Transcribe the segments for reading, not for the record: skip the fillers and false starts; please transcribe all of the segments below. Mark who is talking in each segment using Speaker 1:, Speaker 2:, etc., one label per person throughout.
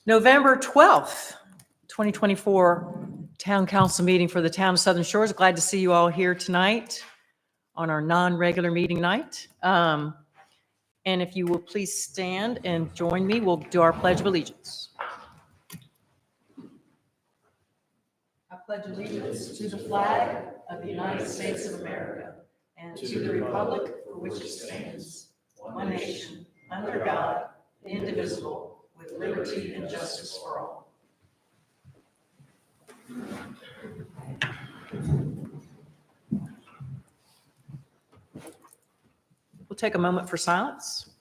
Speaker 1: November 12th, 2024 Town Council meeting for the Town of Southern Shores. Glad to see you all here tonight on our non-regular meeting night. And if you will please stand and join me, we'll do our Pledge of Allegiance. I pledge allegiance to the flag of the United States of America and to the republic for which it stands, one nation, under God, indivisible, with liberty and justice for all. We'll take a moment for silence.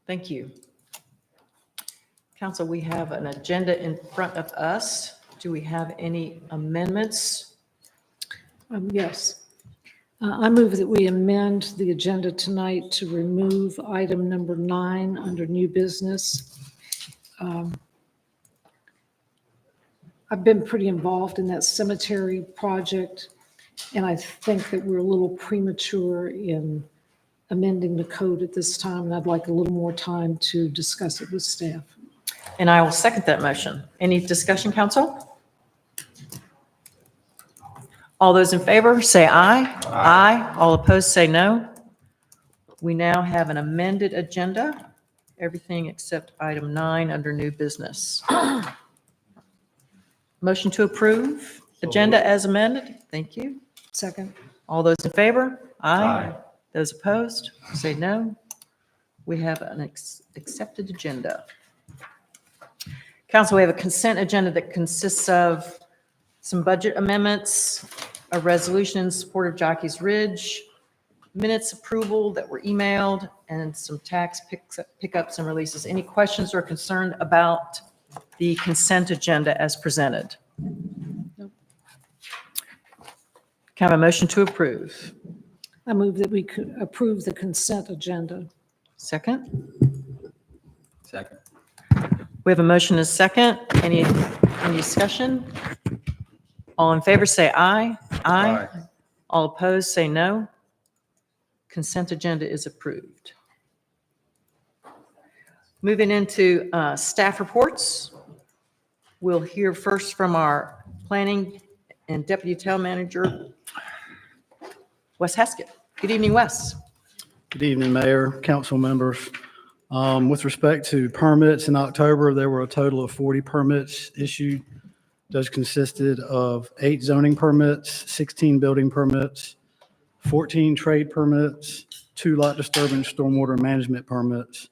Speaker 1: Thank you. Council, we have an agenda in front of us. Do we have any amendments?
Speaker 2: Yes. I move that we amend the agenda tonight to remove item number 9 under new business. I've been pretty involved in that cemetery project, and I think that we're a little premature in amending the code at this time, and I'd like a little more time to discuss it with staff.
Speaker 1: And I will second that motion. Any discussion, council? All those in favor, say aye. Aye. All opposed, say no. We now have an amended agenda, everything except item 9 under new business. Motion to approve agenda as amended. Thank you.
Speaker 2: Second.
Speaker 1: All those in favor? Aye. Those opposed, say no. We have an accepted agenda. Council, we have a consent agenda that consists of some budget amendments, a resolution in support of Jockey's Ridge, minutes approval that were emailed, and some tax pickups and releases. Any questions or concern about the consent agenda as presented?
Speaker 2: Nope.
Speaker 1: Can I have a motion to approve?
Speaker 2: I move that we could approve the consent agenda.
Speaker 1: Second?
Speaker 3: Second.
Speaker 1: We have a motion and a second. Any discussion? All in favor, say aye. Aye. All opposed, say no. Consent agenda is approved. Moving into staff reports. We'll hear first from our planning and deputy town manager, Wes Haskett. Good evening, Wes.
Speaker 4: Good evening, Mayor, council members. With respect to permits in October, there were a total of 40 permits issued. Those consisted of 8 zoning permits, 16 building permits, 14 trade permits, 2 lot disturbance stormwater management permits.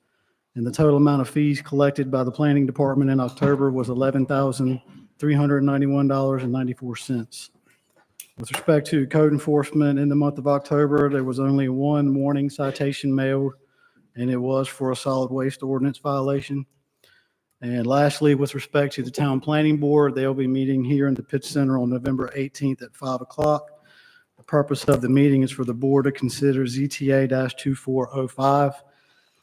Speaker 4: And the total amount of fees collected by the planning department in October was $11,391.94. With respect to code enforcement in the month of October, there was only 1 warning citation mailed, and it was for a solid waste ordinance violation. And lastly, with respect to the town planning board, they'll be meeting here in the Pitt Center on November 18th at 5 o'clock. The purpose of the meeting is for the board to consider ZTA-2405.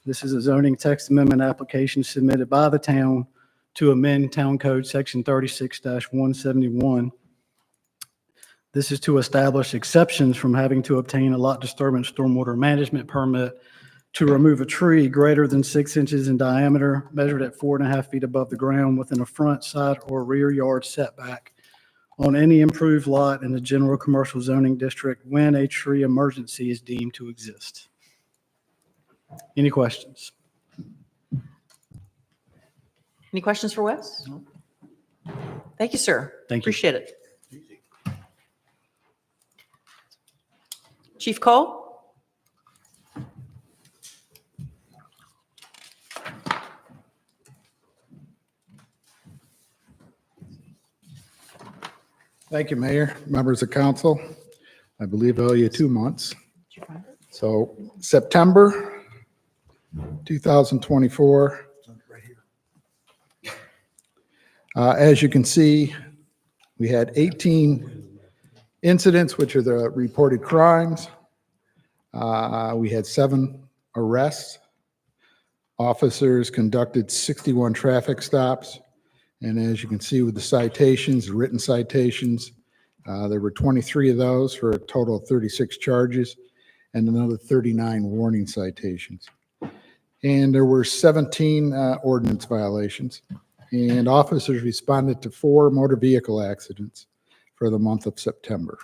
Speaker 4: This is a zoning text amendment application submitted by the town to amend Town Code Section 36-171. This is to establish exceptions from having to obtain a lot disturbance stormwater management permit to remove a tree greater than 6 inches in diameter, measured at 4.5 feet above the ground within a front, side, or rear yard setback on any improved lot in the general commercial zoning district when a tree emergency is deemed to exist. Any questions?
Speaker 1: Any questions for Wes? Thank you, sir.
Speaker 4: Thank you.
Speaker 1: Appreciate it. Chief Cole?
Speaker 5: Thank you, Mayor, members of council. I believe I owe you 2 months. So September 2024. As you can see, we had 18 incidents, which are the reported crimes. We had 7 arrests. Officers conducted 61 traffic stops. And as you can see with the citations, written citations, There were 23 of those for a total of 36 charges and another 39 warning citations. And there were 17 ordinance violations. And officers responded to 4 motor vehicle accidents for the month of September.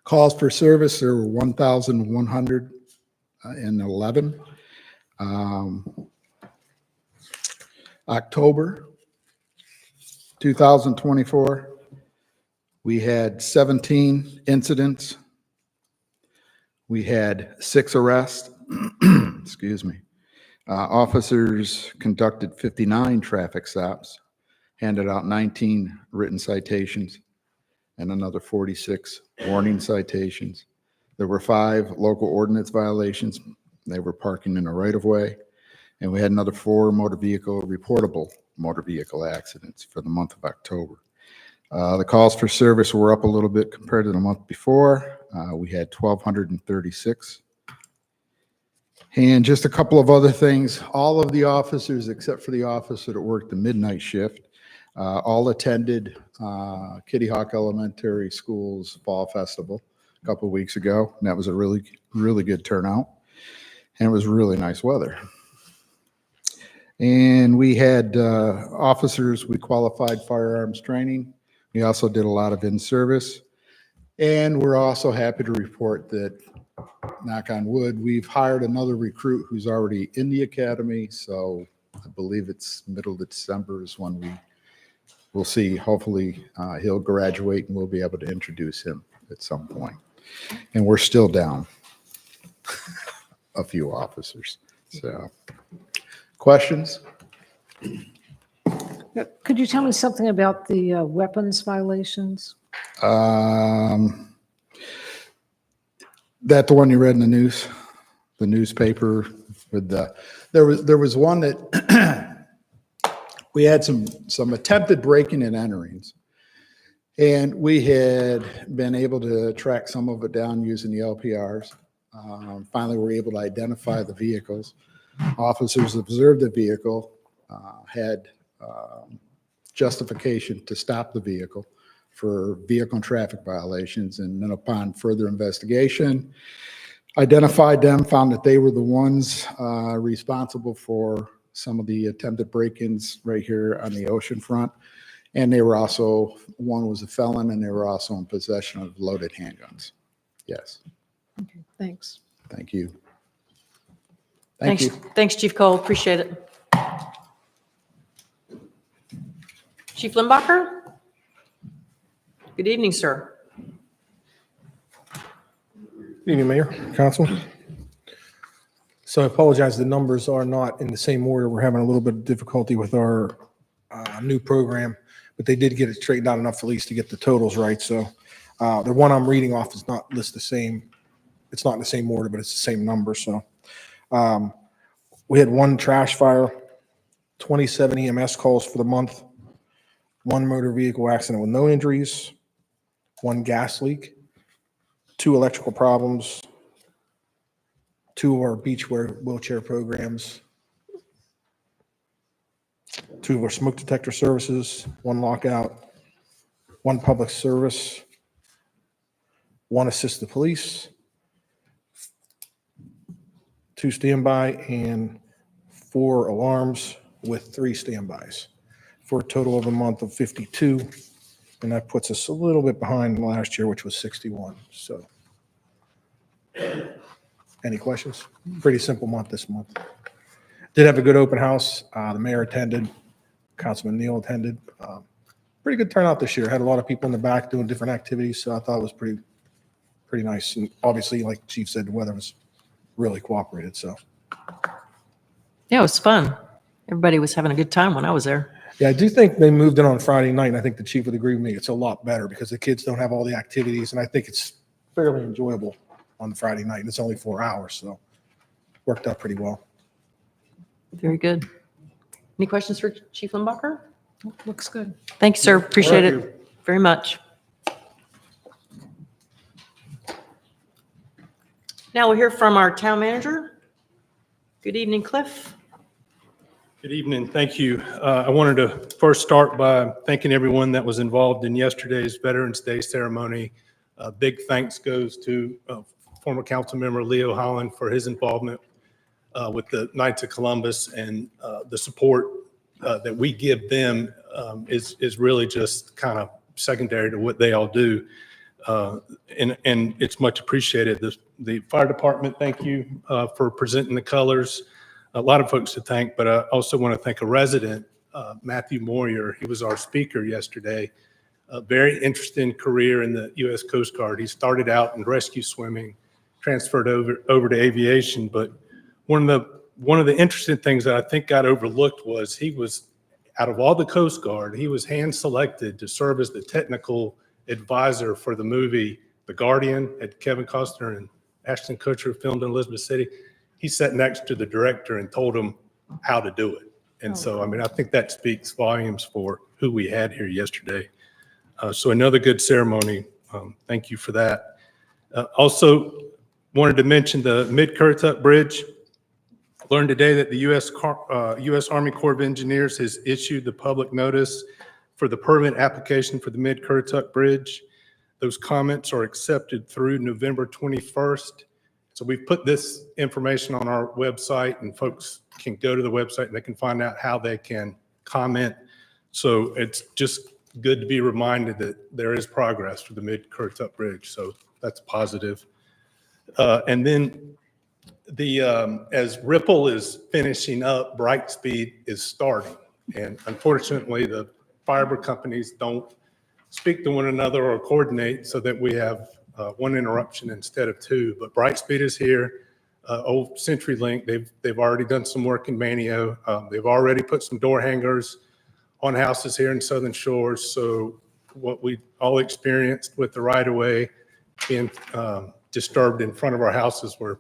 Speaker 5: Calls for service, there were 1,111. October 2024, we had 17 incidents. We had 6 arrests. Excuse me. Officers conducted 59 traffic stops, handed out 19 written citations, and another 46 warning citations. There were 5 local ordinance violations. They were parking in the right-of-way. And we had another 4 reportable motor vehicle accidents for the month of October. The calls for service were up a little bit compared to the month before. We had 1,236. And just a couple of other things. All of the officers, except for the officer that worked the midnight shift, all attended Kitty Hawk Elementary School's Fall Festival a couple of weeks ago. And that was a really, really good turnout. And it was really nice weather. And we had officers, we qualified firearms training. We also did a lot of in-service. And we're also happy to report that, knock on wood, we've hired another recruit who's already in the academy. So I believe it's middle of December is when we'll see. Hopefully he'll graduate and we'll be able to introduce him at some point. And we're still down a few officers. So questions?
Speaker 2: Could you tell me something about the weapons violations?
Speaker 5: That the one you read in the news, the newspaper with there was one that we had some attempted breaking and enterings, and we had been able to track some of it down using the LPRs. Finally, we were able to identify the vehicles. Officers observed the vehicle, had justification to stop the vehicle for vehicle and traffic violations, and then upon further investigation, identified them, found that they were the ones responsible for some of the attempted break-ins right here on the ocean front. And they were also, one was a felon, and they were also in possession of loaded handguns. Yes,
Speaker 2: Okay, thanks.
Speaker 5: thank you. Thank
Speaker 1: Thanks,
Speaker 5: you.
Speaker 1: thanks, Chief Cole. Appreciate it. Chief Limbacher? Good evening, sir.
Speaker 6: Good evening, Mayor, Council. So I apologize, the numbers are not in the same order. We're having a little bit of difficulty with our new program, but they did get it straightened out enough at least to get the totals right. So the one I'm reading off is not listed the same. It's not in the same order, but it's the same number. So we had 1 trash fire, 27 EMS calls for the month, 1 motor vehicle accident with no injuries, 1 gas leak, 2 electrical problems, 2 of our beach wheelchair programs, 2 of our smoke detector services, 1 lockout, 1 public service, 1 assist the police, 2 standby, and 4 alarms with 3 standbys for a total of a month of 52. And that puts us a little bit behind last year, which was 61. So any questions? Pretty simple month this month. Did have a good open house. The mayor attended, Councilman Neal attended. Pretty good turnout this year. Had a lot of people in the back doing different activities. So I thought it was pretty nice. And obviously, like the chief said, the weather was really cooperated. So
Speaker 1: Yeah, it was fun. Everybody was having a good time when I was there.
Speaker 6: yeah, I do think they moved in on Friday night. And I think the chief would agree with me. It's a lot better because the kids don't have all the activities. And I think it's fairly enjoyable on the Friday night. And it's only 4 hours. So worked out pretty well.
Speaker 1: Very good. Any questions for Chief Limbacher?
Speaker 2: Looks good.
Speaker 1: Thanks, sir. Appreciate
Speaker 6: Thank
Speaker 1: it very much. Now we'll hear from our town manager. Good evening, Cliff.
Speaker 7: Good evening. Thank you. I wanted to first start by thanking everyone that was involved in yesterday's Veterans Day ceremony. Big thanks goes to former council member Leo Holland for his involvement with the Knights of Columbus, and the support that we give them is really just kind of secondary to what they all do. And it's much appreciated. The fire department, thank you for presenting the colors. A lot of folks to thank, but I also want to thank a resident, Matthew Moyer. He was our speaker yesterday. A very interesting career in the U.S. Coast Guard. He started out in rescue swimming, transferred over to aviation, but one of the interesting things that I think got overlooked was he was, out of all the Coast Guard, he was hand-selected to serve as the technical advisor for the movie The Guardian that Kevin Costner and Ashton Kutcher filmed in Elizabeth City. He sat next to the director and told him how to do it. And so, I mean, I think that speaks volumes for who we had here yesterday. So another good ceremony. Thank you for that. Also wanted to mention the Mid-Currituck Bridge. Learned today that the U.S. Army Corps of Engineers has issued the public notice for the permit application for the Mid-Currituck Bridge. Those comments are accepted through November 21st. So we've put this information on our website, and folks can go to the website and they can find out how they can comment. So it's just good to be reminded that there is progress for the Mid-Currituck Bridge. So that's positive. And then as Ripple is finishing up, Brightspeed is starting. And unfortunately, the fiber companies don't speak to one another or coordinate, so that we have one interruption instead of two. But Brightspeed is here. Old CenturyLink, they've already done some work in Manio. They've already put some door hangers on houses here in Southern Shores. So what we all experienced with the right-of-way being disturbed in front of our houses, we're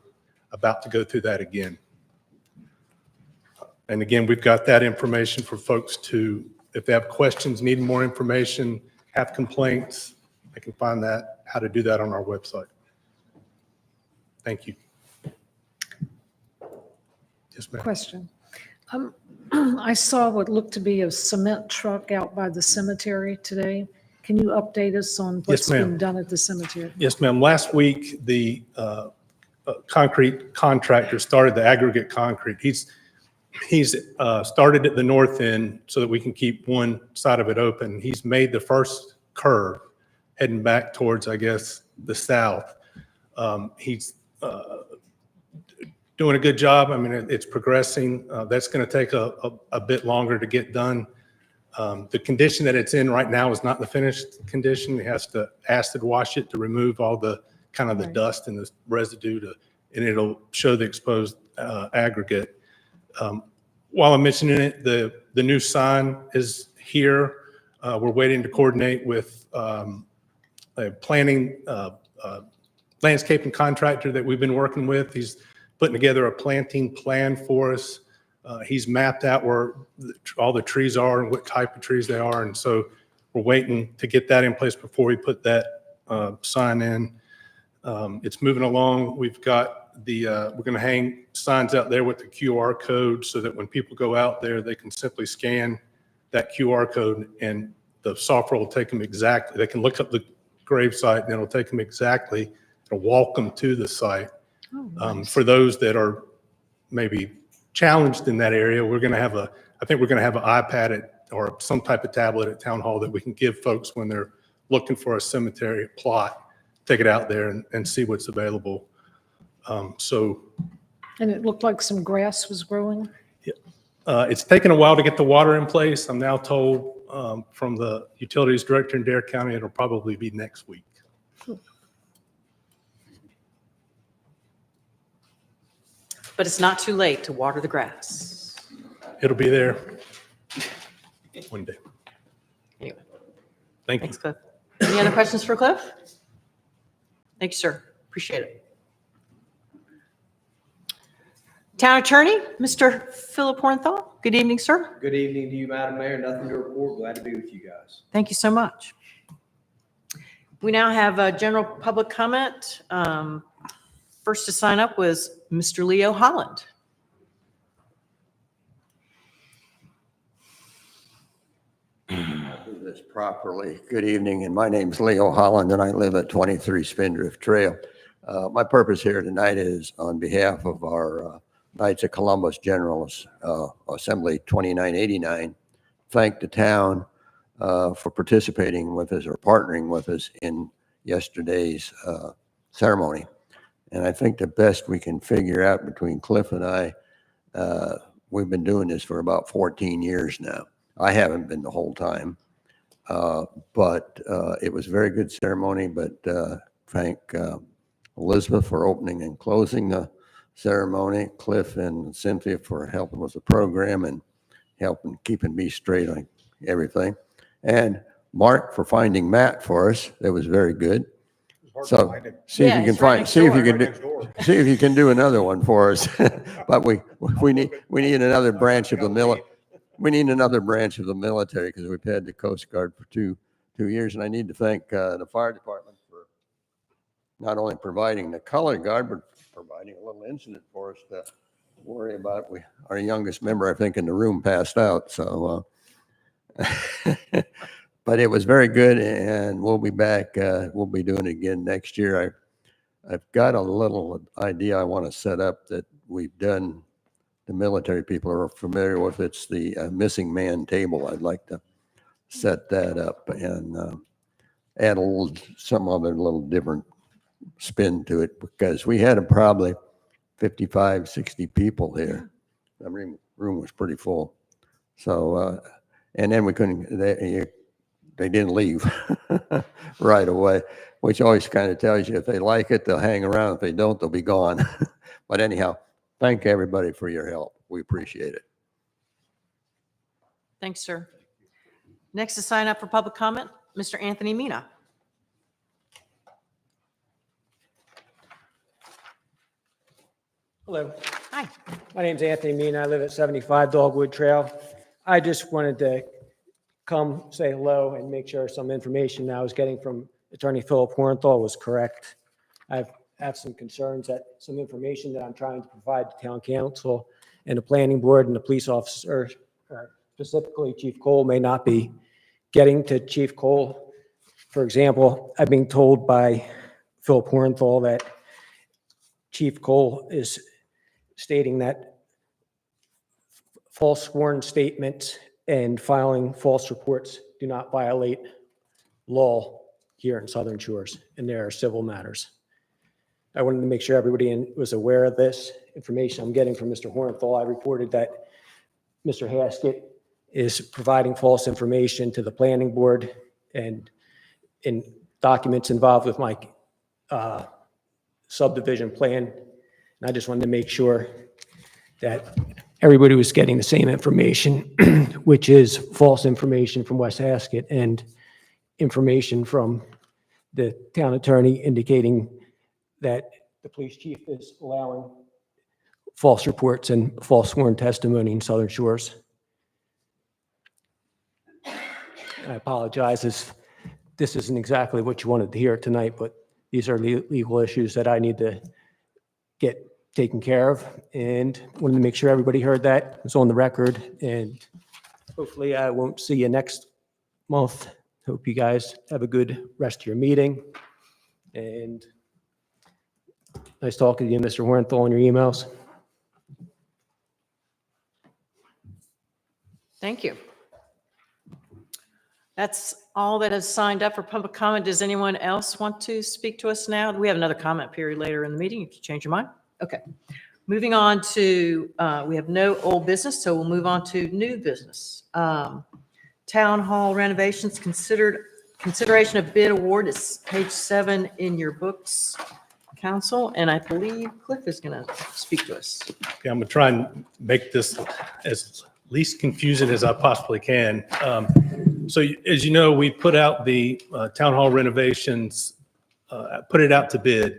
Speaker 7: about to go through that again. And again, we've got that information for folks to, if they have questions, need more information, have complaints, they can find that, how to do that on our website. Thank you. Yes, ma'am.
Speaker 2: Question. I saw what looked to be a cement truck out by the cemetery today. Can you update us on what's
Speaker 7: ma'am.
Speaker 2: been done at the cemetery?
Speaker 7: Yes, ma'am. Last week, the concrete contractor started the aggregate concrete. He's started at the north end so that we can keep one side of it open. He's made the first curve heading back towards, I guess, the south. He's doing a good job. I mean, it's progressing. That's going to take a bit longer to get done. The condition that it's in right now is not the finished condition. He has to acid wash it to remove all the kind of the dust and the residue, and it'll show the exposed aggregate. While I'm mentioning it, the new sign is here. We're waiting to coordinate with a planning landscaping contractor that we've been working with. He's putting together a planting plan for us. He's mapped out where all the trees are and what type of trees they are. And so we're waiting to get that in place before we put that sign in. It's moving along. We've got we're going to hang signs out there with the QR code so that when people go out there, they can simply scan that QR code and the software will take them exactly. They can look up the grave site and it'll take them exactly to walk them to the site. For those that are maybe challenged in that area, we're going to have I think we're going to have an iPad or some type of tablet at Town Hall that we can give folks when they're looking for a cemetery plot, take it out there and see what's available.
Speaker 2: And it looked like some grass was growing?
Speaker 7: It's taken a while to get the water in place. I'm now told from the utilities director in Dare County, it'll probably be next week.
Speaker 1: But it's not too late to water the grass.
Speaker 7: It'll be there one day.
Speaker 1: Anyway,
Speaker 7: Thank you.
Speaker 1: thanks, Cliff. Any other questions for Cliff? Thank you, sir. Appreciate it. Town Attorney, Mr. Philip Hornthal. Good evening, sir.
Speaker 8: Good evening to you, Madam Mayor. Nothing to report. Glad to be with you guys.
Speaker 1: Thank you so much. We now have a general public comment. First to sign up was Mr. Leo Holland.
Speaker 9: do this properly. Good evening, and my name's Leo Holland, and I live at 23 Spindrift Trail. My purpose here tonight is on behalf of our Knights of Columbus General Assembly 2989, thank the town for participating with us or partnering with us in yesterday's ceremony. And I think the best we can figure out between Cliff and I, we've been doing this for about 14 years now. I haven't been the whole time, but it was a very good ceremony. But thank Elizabeth for opening and closing the ceremony, Cliff and Cynthia for helping with the program and helping keeping me straight on everything, and Mark for finding Matt for us. That was very good. So see if you can find, see if you can do, see if you can do another one for us. But we need another branch of the we need another branch of the military because we've had the Coast Guard for two years, and I need to thank the fire department for not only providing the color guard but providing a little incident for us to worry about. Our youngest member, I think, in the room passed out. So, but it was very good, and we'll be back. We'll be doing it again next year. I've got a little idea I want to set up that we've done. The military people are familiar with. It's the missing man table. I'd like to set that up and add some other little different spin to it, because we had probably 55, 60 people here. The room was pretty full. So, and then we couldn't, they didn't leave right away, which always kind of tells you if they like it, they'll hang around. If they don't, they'll be gone. But anyhow, thank everybody for your help. We appreciate it.
Speaker 1: Thanks, sir. Next to sign up for public comment, Mr. Anthony Mina.
Speaker 10: Hello,
Speaker 1: Hi.
Speaker 10: my name's Anthony Mina. I live at 75 Dogwood Trail. I just wanted to come say hello and make sure some information I was getting from Attorney Philip Hornthal was correct. I have some concerns that some information that I'm trying to provide to town council and the planning board and the police officer, specifically Chief Cole, may not be getting to Chief Cole. For example, I've been told by Philip Hornthal that Chief Cole is stating that false sworn statements and filing false reports do not violate law here in Southern Shores, and there are civil matters. I wanted to make sure everybody was aware of this information I'm getting from Mr. Hornthal. I reported that Mr. Haskett is providing false information to the planning board and in documents involved with my subdivision plan. And I just wanted to make sure that everybody was getting the same information, which is false information from Wes Haskett and information from the town attorney indicating that the police chief is allowing false reports and false sworn testimony in Southern Shores. I apologize if this isn't exactly what you wanted to hear tonight, but these are legal issues that I need to get taken care of, and wanted to make sure everybody heard that. It's on the record, and hopefully I won't see you next month. Hope you guys have a good rest of your meeting, and nice talking to you, Mr. Hornthal, on your emails.
Speaker 1: Thank you. That's all that has signed up for public comment. Does anyone else want to speak to us now? We have another comment period later in the meeting. If you change your mind. Okay. Moving on to, we have no old business, so we'll move on to new business. Town hall renovations, consideration of bid award is page 7 in your books, council, and I believe Cliff is going to speak to us.
Speaker 7: Okay, I'm going to try and make this as least confusing as I possibly can. So as you know, we put out the town hall renovations, put it out to bid.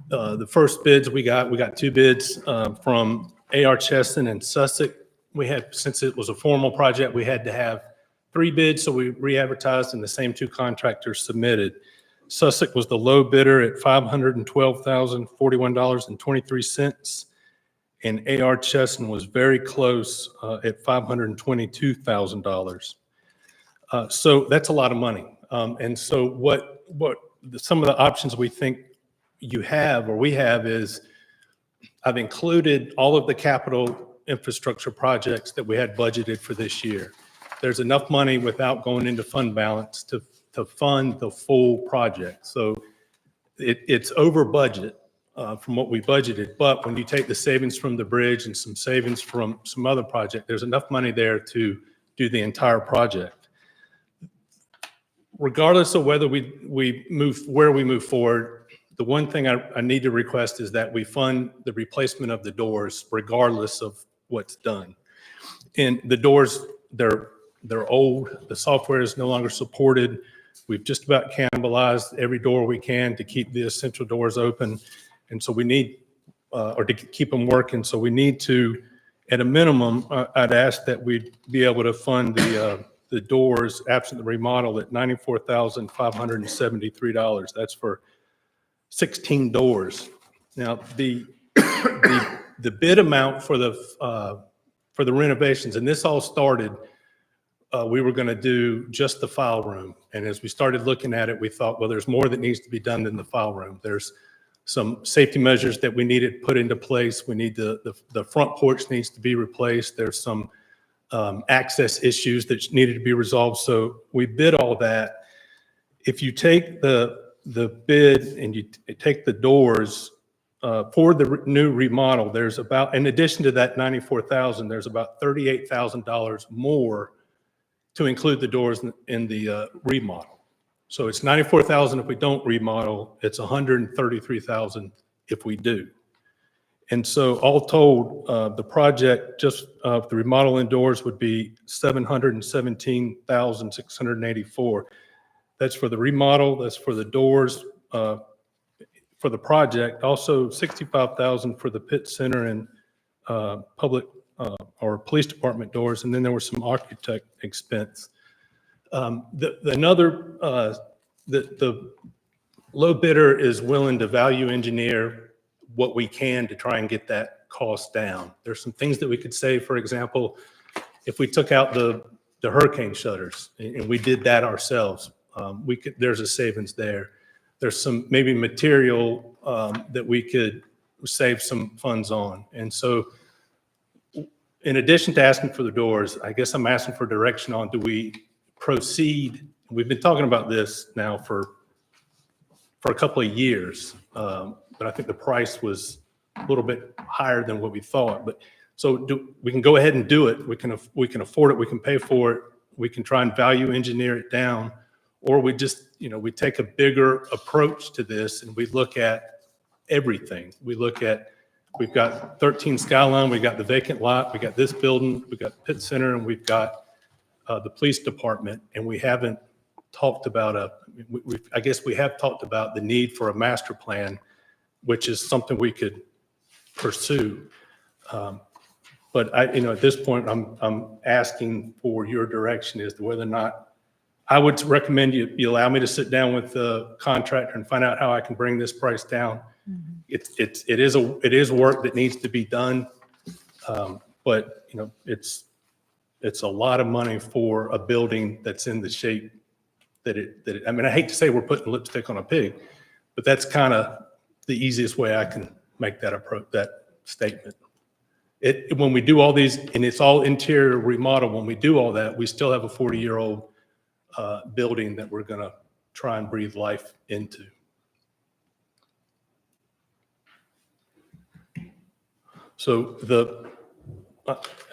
Speaker 7: The first bids we got 2 bids from A.R. Cheston and Sussex. We had, since it was a formal project, we had to have 3 bids, so we re-advertised and the same 2 contractors submitted. Sussex was the low bidder at $512,041.23, and A.R. Cheston was very close at $522,000. So that's a lot of money. And so some of the options we think you have, or we have, is I've included all of the capital infrastructure projects that we had budgeted for this year. There's enough money without going into fund balance to fund the full project. So it's over budget from what we budgeted. But when you take the savings from the bridge and some savings from some other project, there's enough money there to do the entire project. Regardless of whether we move forward, the one thing I need to request is that we fund the replacement of the doors regardless of what's done. And the doors, they're old. The software is no longer supported. We've just about cannibalized every door we can to keep the essential doors open. And so we need, or to keep them working. So we need to, at a minimum, I'd ask that we be able to fund the doors absent the remodel at $94,573. That's for 16 doors. Now, the bid amount for the renovations, and this all started, we were going to do just the file room. And as we started looking at it, we thought, well, there's more that needs to be done than the file room. There's some safety measures that we needed put into place. We need the front porch needs to be replaced. There's some access issues that needed to be resolved. So we bid all that. If you take the bid and you take the doors for the new remodel, there's about, in addition to that $94,000, there's about $38,000 more to include the doors in the remodel. So it's $94,000 if we don't remodel, it's $133,000 if we do. And so all told, the project, just the remodel indoors, would be $717,684. That's for the remodel, that's for the doors, for the project. Also $65,000 for the pit center and public or police department doors, and then there was some architect expense. The low bidder is willing to value engineer what we can to try and get that cost down. There's some things that we could say. For example, if we took out the hurricane shutters and we did that ourselves, there's a savings there. There's some maybe material that we could save some funds on. And so in addition to asking for the doors, I guess I'm asking for direction on, do we proceed? We've been talking about this now for a couple of years, but I think the price was a little bit higher than what we thought. But so we can go ahead and do it. We can afford it. We can pay for it. We can try and value engineer it down, or we just, we take a bigger approach to this and we look at everything. We've got 13 Skyline, we've got the vacant lot, we got this building, we've got Pitt Center, and we've got the police department, and we haven't talked about I guess we have talked about the need for a master plan, which is something we could pursue. But at this point, I'm asking for your direction as to whether or not I would recommend you allow me to sit down with the contractor and find out how I can bring this price down. It is work that needs to be done, but it's a lot of money for a building that's in the shape that it. I mean, I hate to say we're putting lipstick on a pig, but that's kind of the easiest way I can make that statement. When we do all these, and it's all interior remodel, when we do all that, we still have a 40-year-old building that we're going to try and breathe life into. So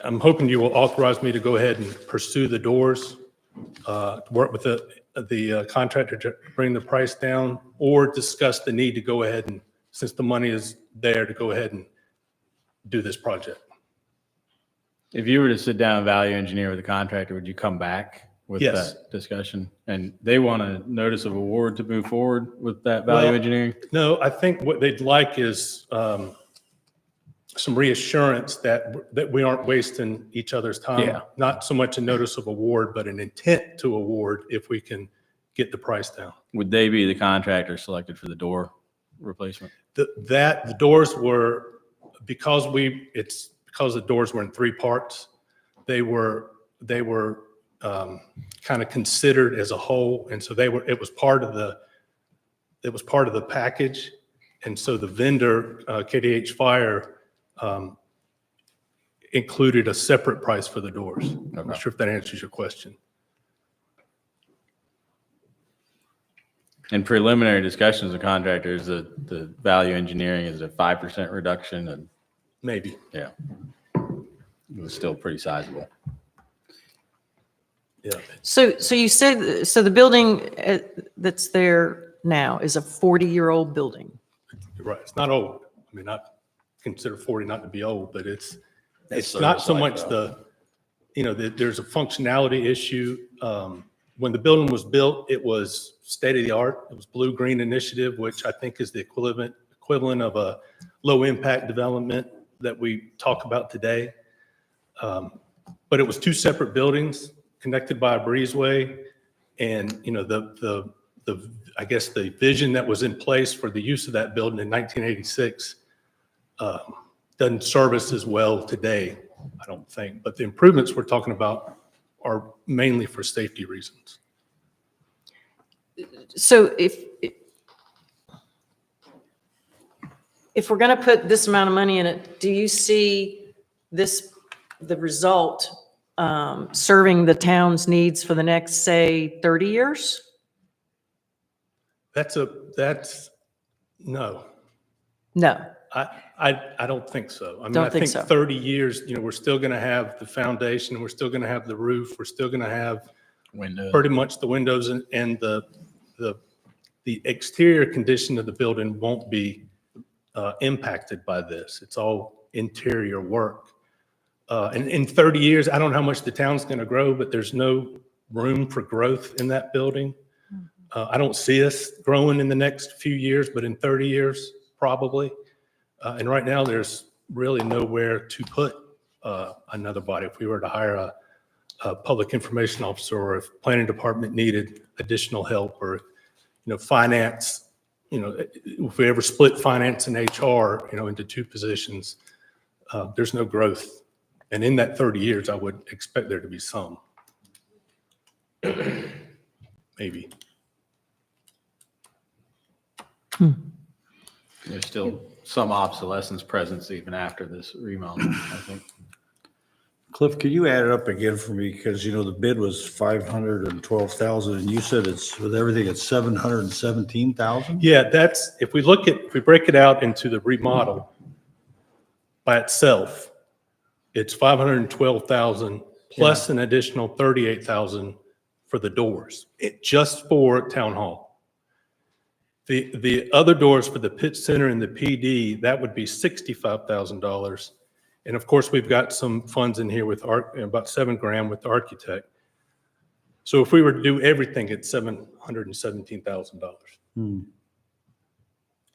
Speaker 7: I'm hoping you will authorize me to go ahead and pursue the doors, work with the contractor to bring the price down, or discuss the need to go ahead and, since the money is there, to go ahead and do this project.
Speaker 3: If you were to sit down and value engineer with the contractor, would you come back with
Speaker 7: Yes.
Speaker 3: that discussion? And they want a notice of award to move forward with that value
Speaker 7: Well,
Speaker 3: engineering?
Speaker 7: No, I think what they'd like is some reassurance that we aren't wasting each other's time.
Speaker 3: Yeah.
Speaker 7: Not so much a notice of award, but an intent to award if we can get the price down.
Speaker 3: Would they be the contractor selected for the door replacement?
Speaker 7: The doors were, because the doors were in three parts, they were kind of considered as a whole. And so it was part of the package. And so the vendor, KDH Fire, included a separate price for the doors. I'm not sure if that answers your question.
Speaker 3: In preliminary discussions with contractors, the value engineering is a 5% reduction, and
Speaker 7: Maybe.
Speaker 3: yeah, it was still pretty sizable.
Speaker 7: Yeah.
Speaker 1: So you said, so the building that's there now is a 40-year-old building.
Speaker 7: You're right. It's not old. I mean, I consider 40 not to be old, but it's
Speaker 3: That's
Speaker 7: not so
Speaker 3: service life,
Speaker 7: much
Speaker 3: though.
Speaker 7: there's a functionality issue. When the building was built, it was state of the art. It was Blue Green Initiative, which I think is the equivalent of a low impact development that we talk about today. But it was two separate buildings connected by a breezeway. And, I guess the vision that was in place for the use of that building in 1986 doesn't service as well today, I don't think. But the improvements we're talking about are mainly for safety reasons.
Speaker 1: So if we're going to put this amount of money in it, do you see the result serving the town's needs for the next, say, 30 years?
Speaker 7: No.
Speaker 1: No.
Speaker 7: I don't think so. I mean,
Speaker 1: Don't
Speaker 7: I
Speaker 1: think
Speaker 7: think
Speaker 1: so.
Speaker 7: 30 years, we're still going to have the foundation, we're still going to have the roof, we're still going to have
Speaker 3: Windows.
Speaker 7: pretty much the windows and the exterior condition of the building won't be impacted by this. It's all interior work. And in 30 years, I don't know how much the town's going to grow, but there's no room for growth in that building. I don't see us growing in the next few years, but in 30 years, probably. And right now, there's really nowhere to put another body. If we were to hire a public information officer, or if planning department needed additional help, or, finance, if we ever split finance and HR, into two positions, there's no growth. And in that 30 years, I would expect there to be some. Maybe.
Speaker 3: There's still some obsolescence presence even after this remodel, I think.
Speaker 11: Cliff, could you add it up again for me? Because, the bid was 512,000 and you said it's, with everything, it's 717,000?
Speaker 7: Yeah, if we break it out into the remodel by itself, it's 512,000 plus an additional 38,000 for the doors, just for town hall. The other doors for the pit center and the PD, that would be $65,000. And of course, we've got some funds in here with about $7,000 with the architect. So if we were to do everything, it's $717,000.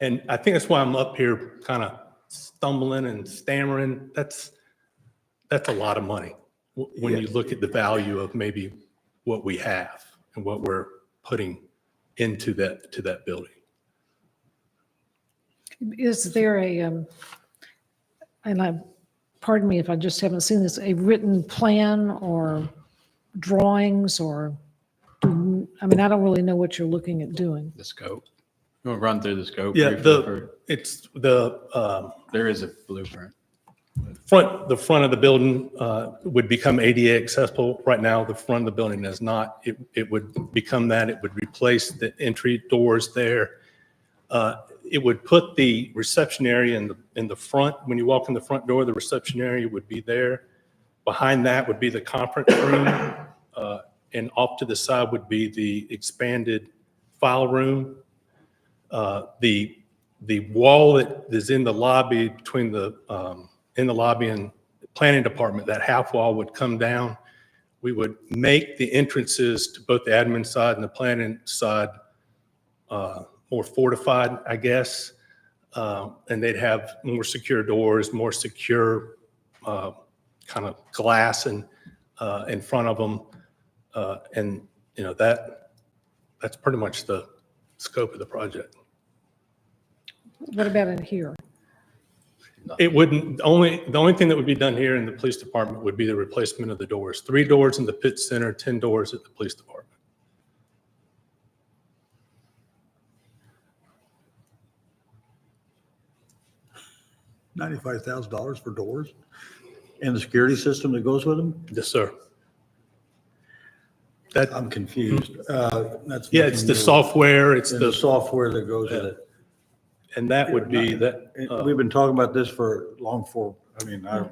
Speaker 7: And I think that's why I'm up here kind of stumbling and stammering. That's a lot of money when you look at the value of maybe what we have and what we're putting into that building.
Speaker 2: Is there pardon me if I just haven't seen this, a written plan or drawings or, I don't really know what you're looking at doing.
Speaker 3: The scope. You want to run through the scope?
Speaker 7: Yeah,
Speaker 3: briefly
Speaker 7: there
Speaker 3: is a blueprint.
Speaker 7: the front of the building would become ADA accessible. Right now, the front of the building is not. It would become that. It would replace the entry doors there. It would put the reception area in the front. When you walk in the front door, the reception area would be there. Behind that would be the conference room, and off to the side would be the expanded file room. The wall that is in the lobby between in the lobby and planning department, that half wall would come down. We would make the entrances to both the admin side and the planning side more fortified, I guess. And they'd have more secure doors, more secure kind of glass in front of them. And, that's pretty much the scope of the project.
Speaker 2: What about in here?
Speaker 7: It wouldn't, the only thing that would be done here in the police department would be the replacement of the doors. 3 doors in the pit center, 10 doors at the police department.
Speaker 11: $95,000 for doors and the security system that goes with them?
Speaker 7: Yes, sir. That,
Speaker 11: I'm confused. That's
Speaker 7: yeah, it's
Speaker 11: nothing
Speaker 7: the
Speaker 11: new.
Speaker 7: software, it's
Speaker 11: And the
Speaker 7: the,
Speaker 11: software that goes with it.
Speaker 7: and that would be that.
Speaker 11: We've been talking about this for long for, I mean, a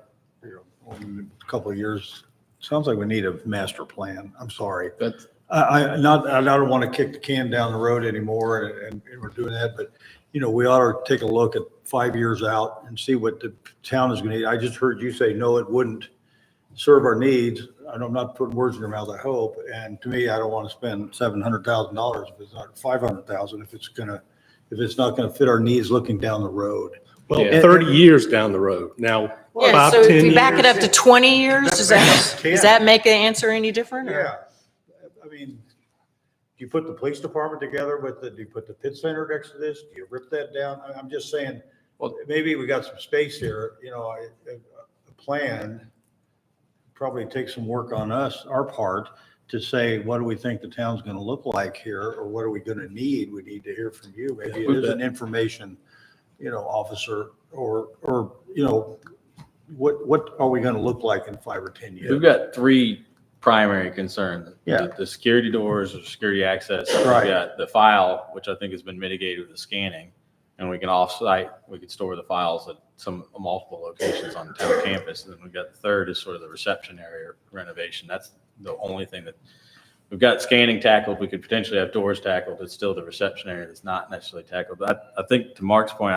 Speaker 11: couple of years. Sounds like we need a master plan. I'm sorry.
Speaker 3: That's,
Speaker 11: I don't want to kick the can down the road anymore and we're doing that, but we ought to take a look at 5 years out and see what the town is going to need. I just heard you say, no, it wouldn't serve our needs. I'm not putting words in your mouth, I hope. And to me, I don't want to spend $700,000 if it's not $500,000, if it's not going to fit our needs looking down the road.
Speaker 7: Well,
Speaker 3: Yeah.
Speaker 7: 30 years down the road. Now,
Speaker 1: Yeah,
Speaker 7: 5,
Speaker 1: so
Speaker 7: 10
Speaker 1: if we back it
Speaker 7: years.
Speaker 1: up to 20 years, does that make the answer any different? or-
Speaker 11: Yeah, I mean, do you put the police department together do you put the pit center next to this? Do you rip that down? I'm just saying, well, maybe we got some space here, a plan. Probably takes some work on us, our part, to say, what do we think the town's gonna look like here, or what are we gonna need? We need to hear from you. Maybe it is an information, officer, or what are we gonna look like in 5 or 10 years?
Speaker 3: we've got 3 primary concerns.
Speaker 11: Yeah.
Speaker 3: The security doors or security access.
Speaker 11: Right.
Speaker 3: We've got the file, which I think has been mitigated with the scanning. And we can we could store the files at some multiple locations on the town campus. And then we've got the third is sort of the reception area renovation. That's the only thing that we've got scanning tackled. We could potentially have doors tackled. It's still the reception area that's not necessarily tackled. But I think to Mark's point,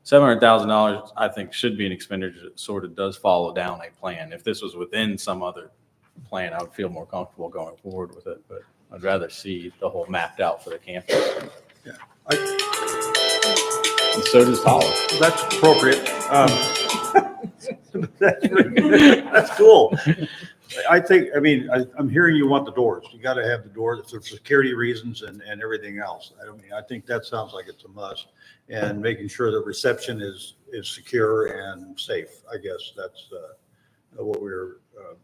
Speaker 3: $700,000 I think should be an expenditure that sort of does follow down a plan. If this was within some other plan, I would feel more comfortable going forward with it. But I'd rather see the whole mapped out for the campus. And so does Holland.
Speaker 11: That's appropriate. That's cool. I'm hearing you want the doors. You got to have the doors for security reasons and everything else. I think that sounds like it's a must. And making sure that reception is secure and safe. I guess that's what we were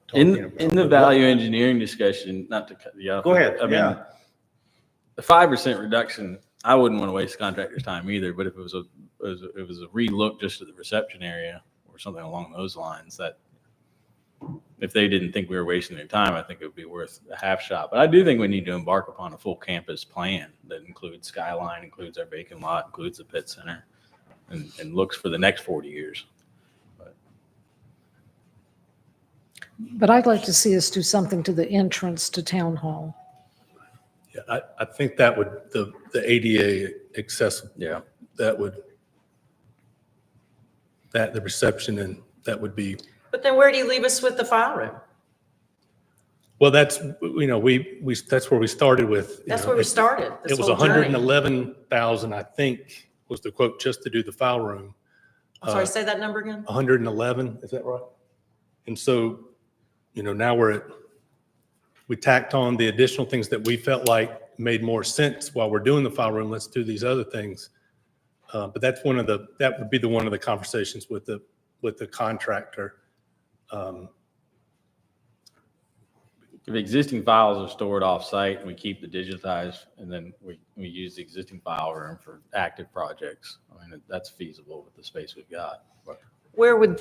Speaker 11: talking about.
Speaker 3: In the value engineering discussion, not to cut you off.
Speaker 11: Go ahead,
Speaker 3: I mean,
Speaker 11: yeah.
Speaker 3: the 5% reduction, I wouldn't want to waste contractor's time either, but if it was a relook just at the reception area or something along those lines, that if they didn't think we were wasting their time, I think it would be worth a half shot. But I do think we need to embark upon a full campus plan that includes Skyline, includes our vacant lot, includes the pit center, and looks for the next 40 years.
Speaker 2: But I'd like to see us do something to the entrance to Town Hall.
Speaker 7: Yeah, I think that would, the ADA accessible,
Speaker 3: Yeah.
Speaker 7: that would, the reception, and that would be,
Speaker 1: But then where do you leave us with the file room?
Speaker 7: well, that's, that's where we started with.
Speaker 1: That's where we started. this
Speaker 7: It was
Speaker 1: whole journey.
Speaker 7: 111,000, I think, was the quote, just to do the file room.
Speaker 1: I'm sorry, say that number again?
Speaker 7: 111, is that right? And so, now we tacked on the additional things that we felt like made more sense while we're doing the file room. Let's do these other things. But that would be one of the conversations with the contractor.
Speaker 3: If existing files are stored off-site and we keep the digitized, and then we use the existing file room for active projects, I mean, that's feasible with the space we've got. But
Speaker 1: Where would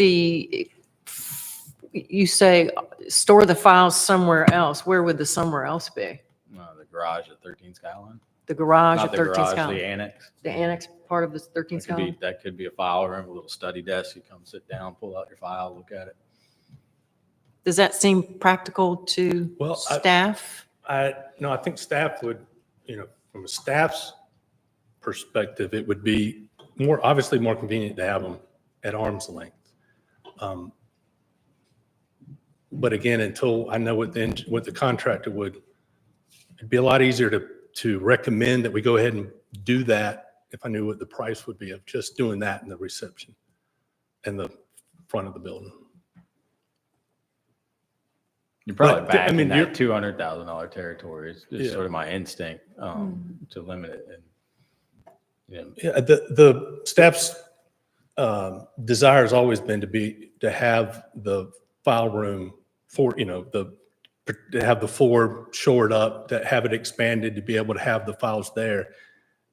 Speaker 1: you say, store the files somewhere else? Where would the somewhere else be?
Speaker 3: the garage at 13 Skyline.
Speaker 1: The garage
Speaker 3: Not
Speaker 1: at
Speaker 3: the
Speaker 1: 13
Speaker 3: garage,
Speaker 1: Skyline?
Speaker 3: the annex.
Speaker 1: The annex part of the 13 Skyline?
Speaker 3: That could be a file room, a little study desk. You come sit down, pull out your file, look at it.
Speaker 1: Does that seem practical to
Speaker 7: Well,
Speaker 1: staff?
Speaker 7: I think staff would, from a staff's perspective, it would be obviously more convenient to have them at arm's length. But again, until I know what the contractor would, it'd be a lot easier to recommend that we go ahead and do that if I knew what the price would be of just doing that in the reception and the front of the building.
Speaker 3: You're probably
Speaker 7: But,
Speaker 3: back
Speaker 7: I mean,
Speaker 3: in that
Speaker 7: you're-
Speaker 3: $200,000 territory. It's
Speaker 7: Yeah.
Speaker 3: sort of my instinct to limit it. And,
Speaker 7: Yeah, the staff's desire has always been to have the file room for, to have the floor shored up, to have it expanded, to be able to have the files there.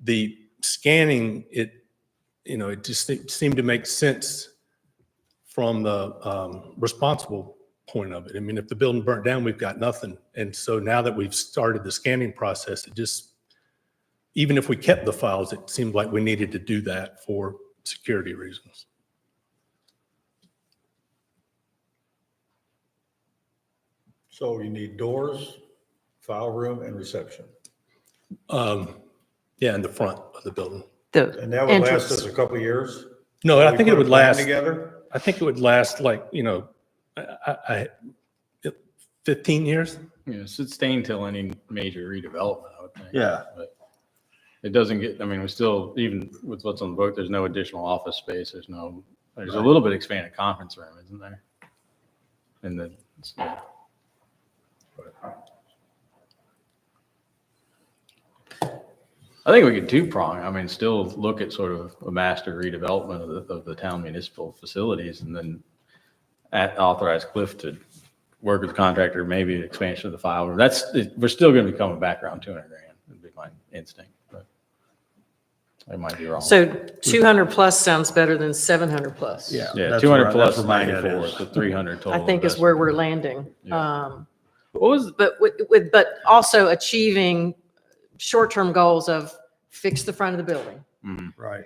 Speaker 7: The scanning, it just seemed to make sense from the responsible point of it. I mean, if the building burnt down, we've got nothing. And so now that we've started the scanning process, even if we kept the files, it seemed like we needed to do that for security reasons.
Speaker 11: So you need doors, file room, and reception.
Speaker 7: Yeah, in the front of the building.
Speaker 1: The
Speaker 11: And that would last
Speaker 1: entrance.
Speaker 11: us a couple of years?
Speaker 7: No, I
Speaker 11: We
Speaker 7: think it
Speaker 11: put a
Speaker 7: would
Speaker 11: plan
Speaker 7: last,
Speaker 11: Together?
Speaker 7: I think it would last like, 15 years.
Speaker 3: Yeah, it should stay until any major redevelopment, I would think.
Speaker 11: Yeah.
Speaker 3: But it doesn't get, I mean, we still, even with what's on the book, there's no additional office space. There's a little bit expanded conference room, isn't there? And the, I think we could two-prong. I mean, still look at sort of a master redevelopment of the town municipal facilities and then authorize Cliff to work with the contractor, maybe an expansion of the file room. We're still going to be coming back around 200 grand, would be my instinct, but I might be wrong.
Speaker 1: So 200 plus sounds better than 700 plus.
Speaker 11: Yeah.
Speaker 3: Yeah,
Speaker 11: that's
Speaker 3: 200
Speaker 11: where-
Speaker 3: plus
Speaker 11: that's where my head
Speaker 3: 94,
Speaker 11: is.
Speaker 3: so 300 total.
Speaker 1: I think is where we're
Speaker 3: investment.
Speaker 1: landing.
Speaker 3: What was,
Speaker 1: But also achieving short-term goals of fix the front of the building,
Speaker 11: Right.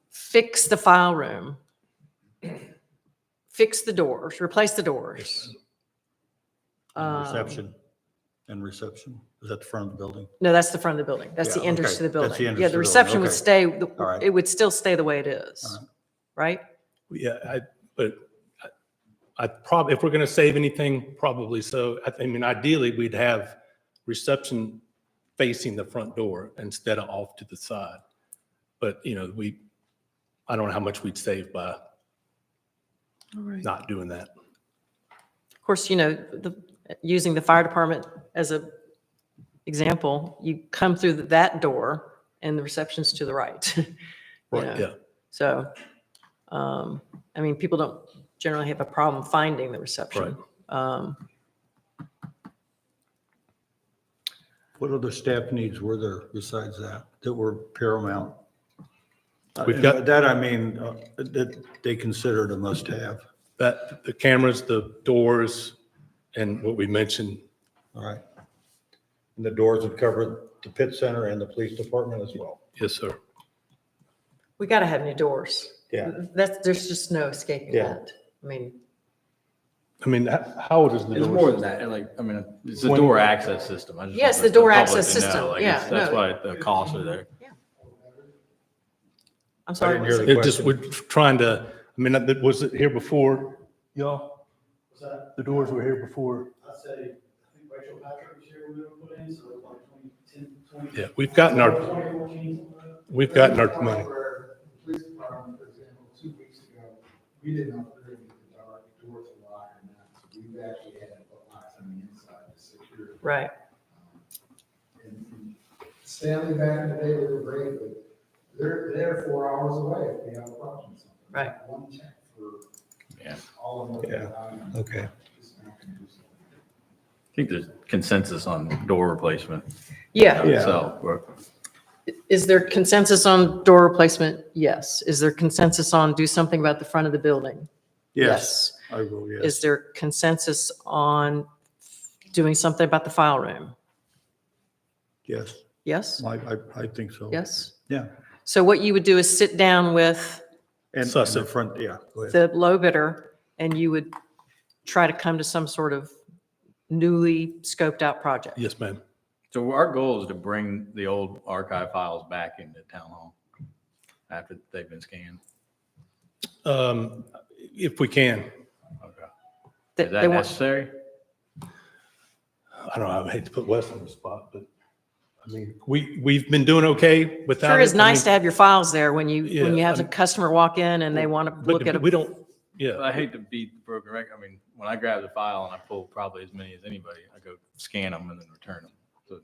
Speaker 1: fix the file room, fix the doors, replace the doors.
Speaker 11: Reception. And reception. Is that the front of the building?
Speaker 1: No, that's the front of the building. That's the
Speaker 11: Yeah,
Speaker 1: entrance
Speaker 11: okay.
Speaker 1: to the
Speaker 11: That's the
Speaker 1: building.
Speaker 11: entrance
Speaker 1: Yeah,
Speaker 11: to
Speaker 1: the
Speaker 11: the
Speaker 1: reception
Speaker 11: building.
Speaker 1: would
Speaker 11: Okay.
Speaker 1: stay,
Speaker 11: All right.
Speaker 1: it would still stay the way it is,
Speaker 11: All
Speaker 1: right?
Speaker 7: Yeah, but I probably, if we're going to save anything, probably so. I mean, ideally, we'd have reception facing the front door instead of off to the side. But, I don't know how much we'd save by not doing that.
Speaker 1: Of course, using the fire department as a example, you come through that door and the reception's to the right. you
Speaker 7: Right,
Speaker 1: know.
Speaker 7: yeah.
Speaker 1: So, I mean, people don't generally have a problem finding the reception.
Speaker 11: What other staff needs were there besides that were paramount?
Speaker 7: We've
Speaker 11: And
Speaker 7: got-
Speaker 11: that, I mean, that they considered a must-have.
Speaker 7: That, the cameras, the doors, and what we mentioned.
Speaker 11: All right. And the doors would cover the pit center and the police department as well.
Speaker 7: Yes, sir.
Speaker 1: We got to have new doors.
Speaker 11: Yeah.
Speaker 1: There's just no escaping
Speaker 11: Yeah.
Speaker 1: that. I mean,
Speaker 7: How old is the door?
Speaker 3: it's more than that. Like, I mean, it's a
Speaker 7: When-
Speaker 3: door access system. I just
Speaker 1: Yes,
Speaker 3: want
Speaker 1: the door
Speaker 3: public
Speaker 1: access
Speaker 3: to know,
Speaker 1: system.
Speaker 3: like,
Speaker 1: Yeah,
Speaker 3: that's
Speaker 1: no.
Speaker 3: why the costs are there.
Speaker 1: I'm sorry.
Speaker 11: didn't
Speaker 1: what was
Speaker 11: hear
Speaker 1: it?
Speaker 11: the
Speaker 7: It just,
Speaker 11: question.
Speaker 7: we're trying to, was it here before, y'all? The doors were here before?
Speaker 4: I'd say, I think Rachel Patrick was here when we were put in, so like 2010,
Speaker 7: Yeah, we've gotten our
Speaker 4: 2014.
Speaker 7: money.
Speaker 4: Where the police department, for example, 2 weeks ago, we didn't upgrade the dark door to lock or not. So we actually had to put locks on the inside to secure.
Speaker 1: Right.
Speaker 4: And Stanley back in the day, they were great, but they're 4 hours away if we have a problem. with something.
Speaker 1: Right.
Speaker 4: One check for
Speaker 3: Yeah.
Speaker 4: all of them.
Speaker 11: Yeah. Okay.
Speaker 4: Just not gonna do something.
Speaker 3: I think there's consensus on door replacement.
Speaker 1: Yeah.
Speaker 11: Yeah.
Speaker 3: So,
Speaker 1: Is there consensus on door replacement? Yes. Is there consensus on do something about the front of the building?
Speaker 11: Yes, I will, yes.
Speaker 1: Is there consensus on doing something about the file room?
Speaker 11: Yes,
Speaker 1: Yes?
Speaker 11: I think so.
Speaker 1: Yes?
Speaker 11: Yeah.
Speaker 1: So what you would do is sit down with
Speaker 11: And
Speaker 7: Suss
Speaker 11: the
Speaker 7: it.
Speaker 11: front, yeah, go ahead.
Speaker 1: the low bidder and you would try to come to some sort of newly scoped out project.
Speaker 7: Yes, ma'am.
Speaker 3: so our goal is to bring the old archive files back into town hall after they've been scanned.
Speaker 7: If we can.
Speaker 3: Okay.
Speaker 1: They-
Speaker 3: Is
Speaker 1: they
Speaker 3: that
Speaker 1: want-
Speaker 3: necessary?
Speaker 7: I don't know, I hate to put Wes on the spot, but I mean, we've been doing okay without it.
Speaker 1: Sure is
Speaker 7: I
Speaker 1: nice
Speaker 7: mean,
Speaker 1: to have your files there when you
Speaker 7: Yeah,
Speaker 1: have a customer walk in and they want to look at
Speaker 7: But
Speaker 1: a.
Speaker 7: we don't, yeah.
Speaker 3: I hate to beat the broken record. I mean, when I grab the file and I pull probably as many as anybody, I go scan them and then return them. So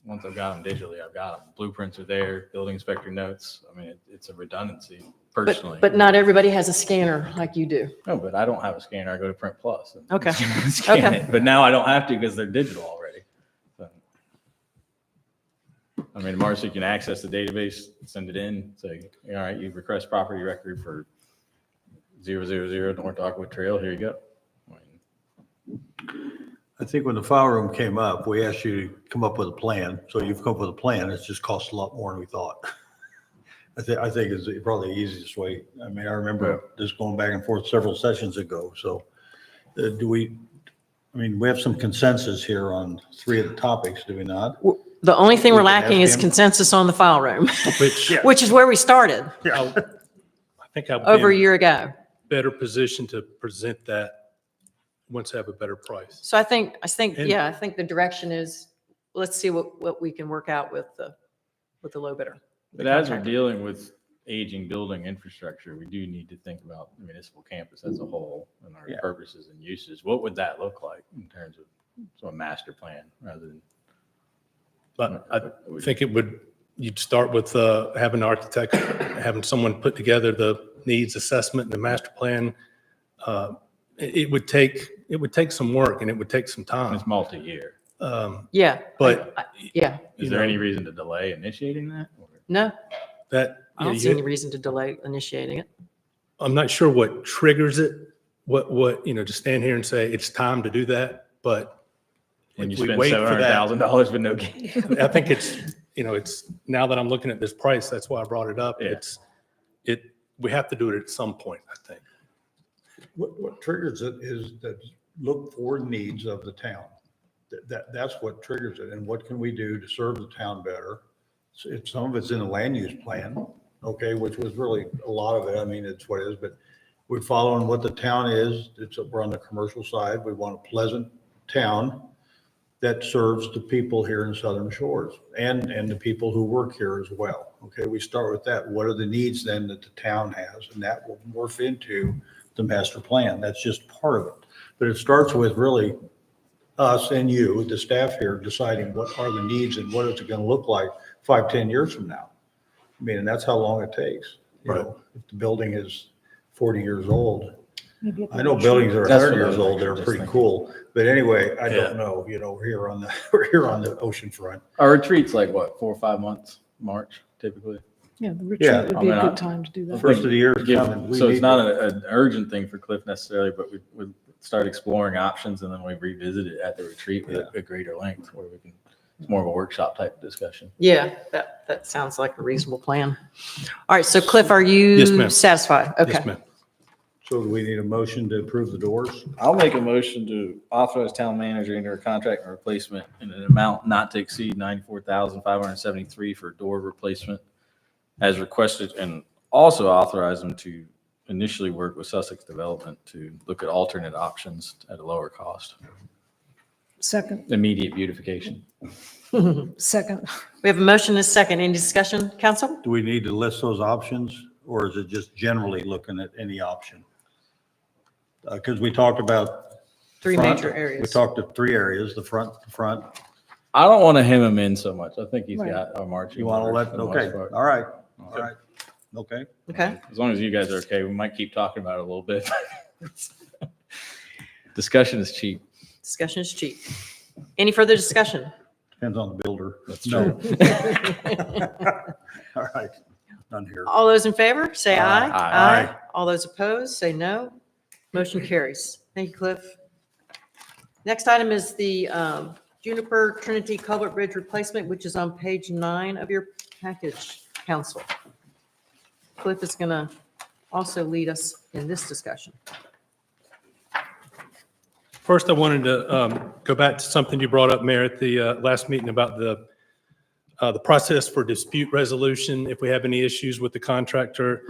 Speaker 3: once I've got them digitally, I've got them. Blueprints are there, building inspector notes. I mean, it's a redundancy personally.
Speaker 1: But not everybody has a scanner like you do.
Speaker 3: No, but I don't have a scanner. I go to Print Plus. And
Speaker 1: Okay.
Speaker 3: scan
Speaker 1: Okay.
Speaker 3: it. But now I don't have to because they're digital already. So, I mean, Marcy can access the database, send it in, say, all right, you request property record for 000 North Dogwood Trail. Here you go. I mean,
Speaker 11: I think when the file room came up, we asked you to come up with a plan. So you've come up with a plan. It's just cost a lot more than we thought. I think is probably the easiest way. I mean, I remember this going back and forth several sessions ago. So we have some consensus here on 3 of the topics, do we not?
Speaker 1: The only thing we're
Speaker 11: We can
Speaker 1: lacking
Speaker 11: ask
Speaker 1: is
Speaker 11: him.
Speaker 1: consensus on the file room,
Speaker 7: Which
Speaker 1: which is where we started
Speaker 7: I think I'll
Speaker 1: over a
Speaker 7: be
Speaker 1: year ago.
Speaker 7: better position to present that once I have a better price.
Speaker 1: So I think,
Speaker 7: And-
Speaker 1: yeah, I think the direction is, let's see what we can work out with the low bidder. the
Speaker 3: But as we're
Speaker 1: contractor.
Speaker 3: dealing with aging building infrastructure, we do need to think about the municipal campus as a whole and our
Speaker 11: Yeah.
Speaker 3: purposes and uses. What would that look like in terms of a master plan rather than?
Speaker 7: But I think you'd start with having an architect, having someone put together the needs assessment and the master plan. It would take some work and it would take some time.
Speaker 3: It's multi-year.
Speaker 1: Yeah.
Speaker 7: But-
Speaker 1: Yeah,
Speaker 3: Is
Speaker 7: You
Speaker 3: there
Speaker 7: know.
Speaker 3: any reason to delay initiating that? Or-
Speaker 1: no,
Speaker 7: That,
Speaker 1: I
Speaker 7: you know,
Speaker 1: don't see any reason to delay initiating it.
Speaker 7: I'm not sure what triggers it, to stand here and say it's time to do that, but
Speaker 3: When you
Speaker 7: if we
Speaker 3: spend
Speaker 7: wait for that,
Speaker 3: $700,000 with no gain.
Speaker 7: I think it's, now that I'm looking at this price, that's why I brought it up.
Speaker 3: Yeah.
Speaker 7: We have to do it at some point, I think.
Speaker 11: What triggers it is that look for needs of the town. That's what triggers it. And what can we do to serve the town better? Some of it's in the land use plan, okay, which was really a lot of it. I mean, it's what it is, but we're following what the town is. We're on the commercial side. We want a pleasant town that serves the people here in Southern Shores and the people who work here as well. Okay, we start with that. What are the needs then that the town has? And that will morph into the master plan. That's just part of it. But it starts with really us and you, the staff here, deciding what are the needs and what is it going to look like 5-10 years from now. I mean, and that's how long it takes. You
Speaker 7: Right.
Speaker 11: know, if the building is 40 years old,
Speaker 2: Maybe at the
Speaker 11: I know
Speaker 2: retreat.
Speaker 11: buildings that are
Speaker 3: That's
Speaker 11: 100
Speaker 3: what I
Speaker 11: years
Speaker 3: was
Speaker 11: old, they're
Speaker 3: just
Speaker 11: pretty
Speaker 3: thinking.
Speaker 11: cool. But anyway, I
Speaker 7: Yeah.
Speaker 11: don't know, we're here on the ocean front.
Speaker 3: Our retreat's like what, 4 or 5 months, March typically?
Speaker 2: Yeah, the
Speaker 11: Yeah,
Speaker 2: retreat would
Speaker 3: I
Speaker 2: be a
Speaker 3: mean,
Speaker 2: good time to do that.
Speaker 11: First of the year is
Speaker 3: Give-
Speaker 11: coming. We
Speaker 3: So it's
Speaker 11: need-
Speaker 3: not an urgent thing for Cliff necessarily, but we start exploring options and then we revisit it at the retreat with a greater length where we can, it's more of a workshop type discussion.
Speaker 1: Yeah, that sounds like a reasonable plan. All right, so Cliff, are you
Speaker 7: Yes, ma'am.
Speaker 1: satisfied?
Speaker 7: Yes,
Speaker 1: Okay.
Speaker 7: ma'am.
Speaker 11: So do we need a motion to approve the doors?
Speaker 3: I'll make a motion to authorize town manager into a contract and replacement in an amount not to exceed $94,573 for door replacement as requested, and also authorize them to initially work with Sussex Development to look at alternate options at a lower cost.
Speaker 2: Second,
Speaker 3: Immediate beautification.
Speaker 2: second.
Speaker 1: We have a motion and a second. Any discussion, council?
Speaker 11: Do we need to list those options or is it just generally looking at any option? Because we talked about.
Speaker 1: 3
Speaker 11: front.
Speaker 1: major
Speaker 11: We
Speaker 1: areas.
Speaker 11: talked of 3 areas, the front.
Speaker 3: I don't want to hem him in so much. I think he's
Speaker 2: Right.
Speaker 3: got our marching.
Speaker 11: You want to
Speaker 3: orders
Speaker 11: let,
Speaker 3: for the most
Speaker 11: okay,
Speaker 3: part.
Speaker 11: all right, okay.
Speaker 1: Okay,
Speaker 3: As long as you guys are okay, we might keep talking about it a little bit. Discussion is cheap.
Speaker 1: discussion is cheap. Any further discussion?
Speaker 11: Depends on the builder.
Speaker 3: That's
Speaker 11: No. All right, none here.
Speaker 1: All those in favor, say aye.
Speaker 3: Aye.
Speaker 1: All those opposed, say no. Motion carries. Thank you, Cliff. Next item is the Juniper Trinity Culvert Bridge replacement, which is on page 9 of your package, council. Cliff is going to also lead us in this discussion.
Speaker 7: First, I wanted to go back to something you brought up, Mayor, at the last meeting about the process for dispute resolution, if we have any issues with the contractor.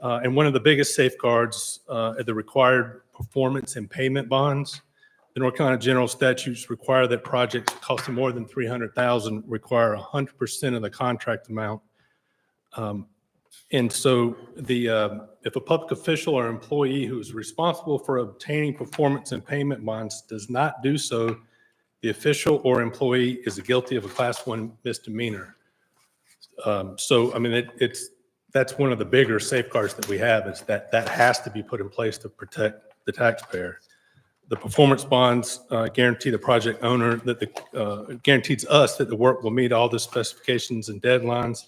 Speaker 7: And one of the biggest safeguards are the required performance and payment bonds. The North Carolina general statutes require that projects costing more than $300,000 require 100% of the contract amount. And so if a public official or employee who is responsible for obtaining performance and payment bonds does not do so, the official or employee is guilty of a Class 1 misdemeanor. So, I mean, that's one of the bigger safeguards that we have, is that has to be put in place to protect the taxpayer. The performance bonds guarantee the project owner that guarantees us that the work will meet all the specifications and deadlines.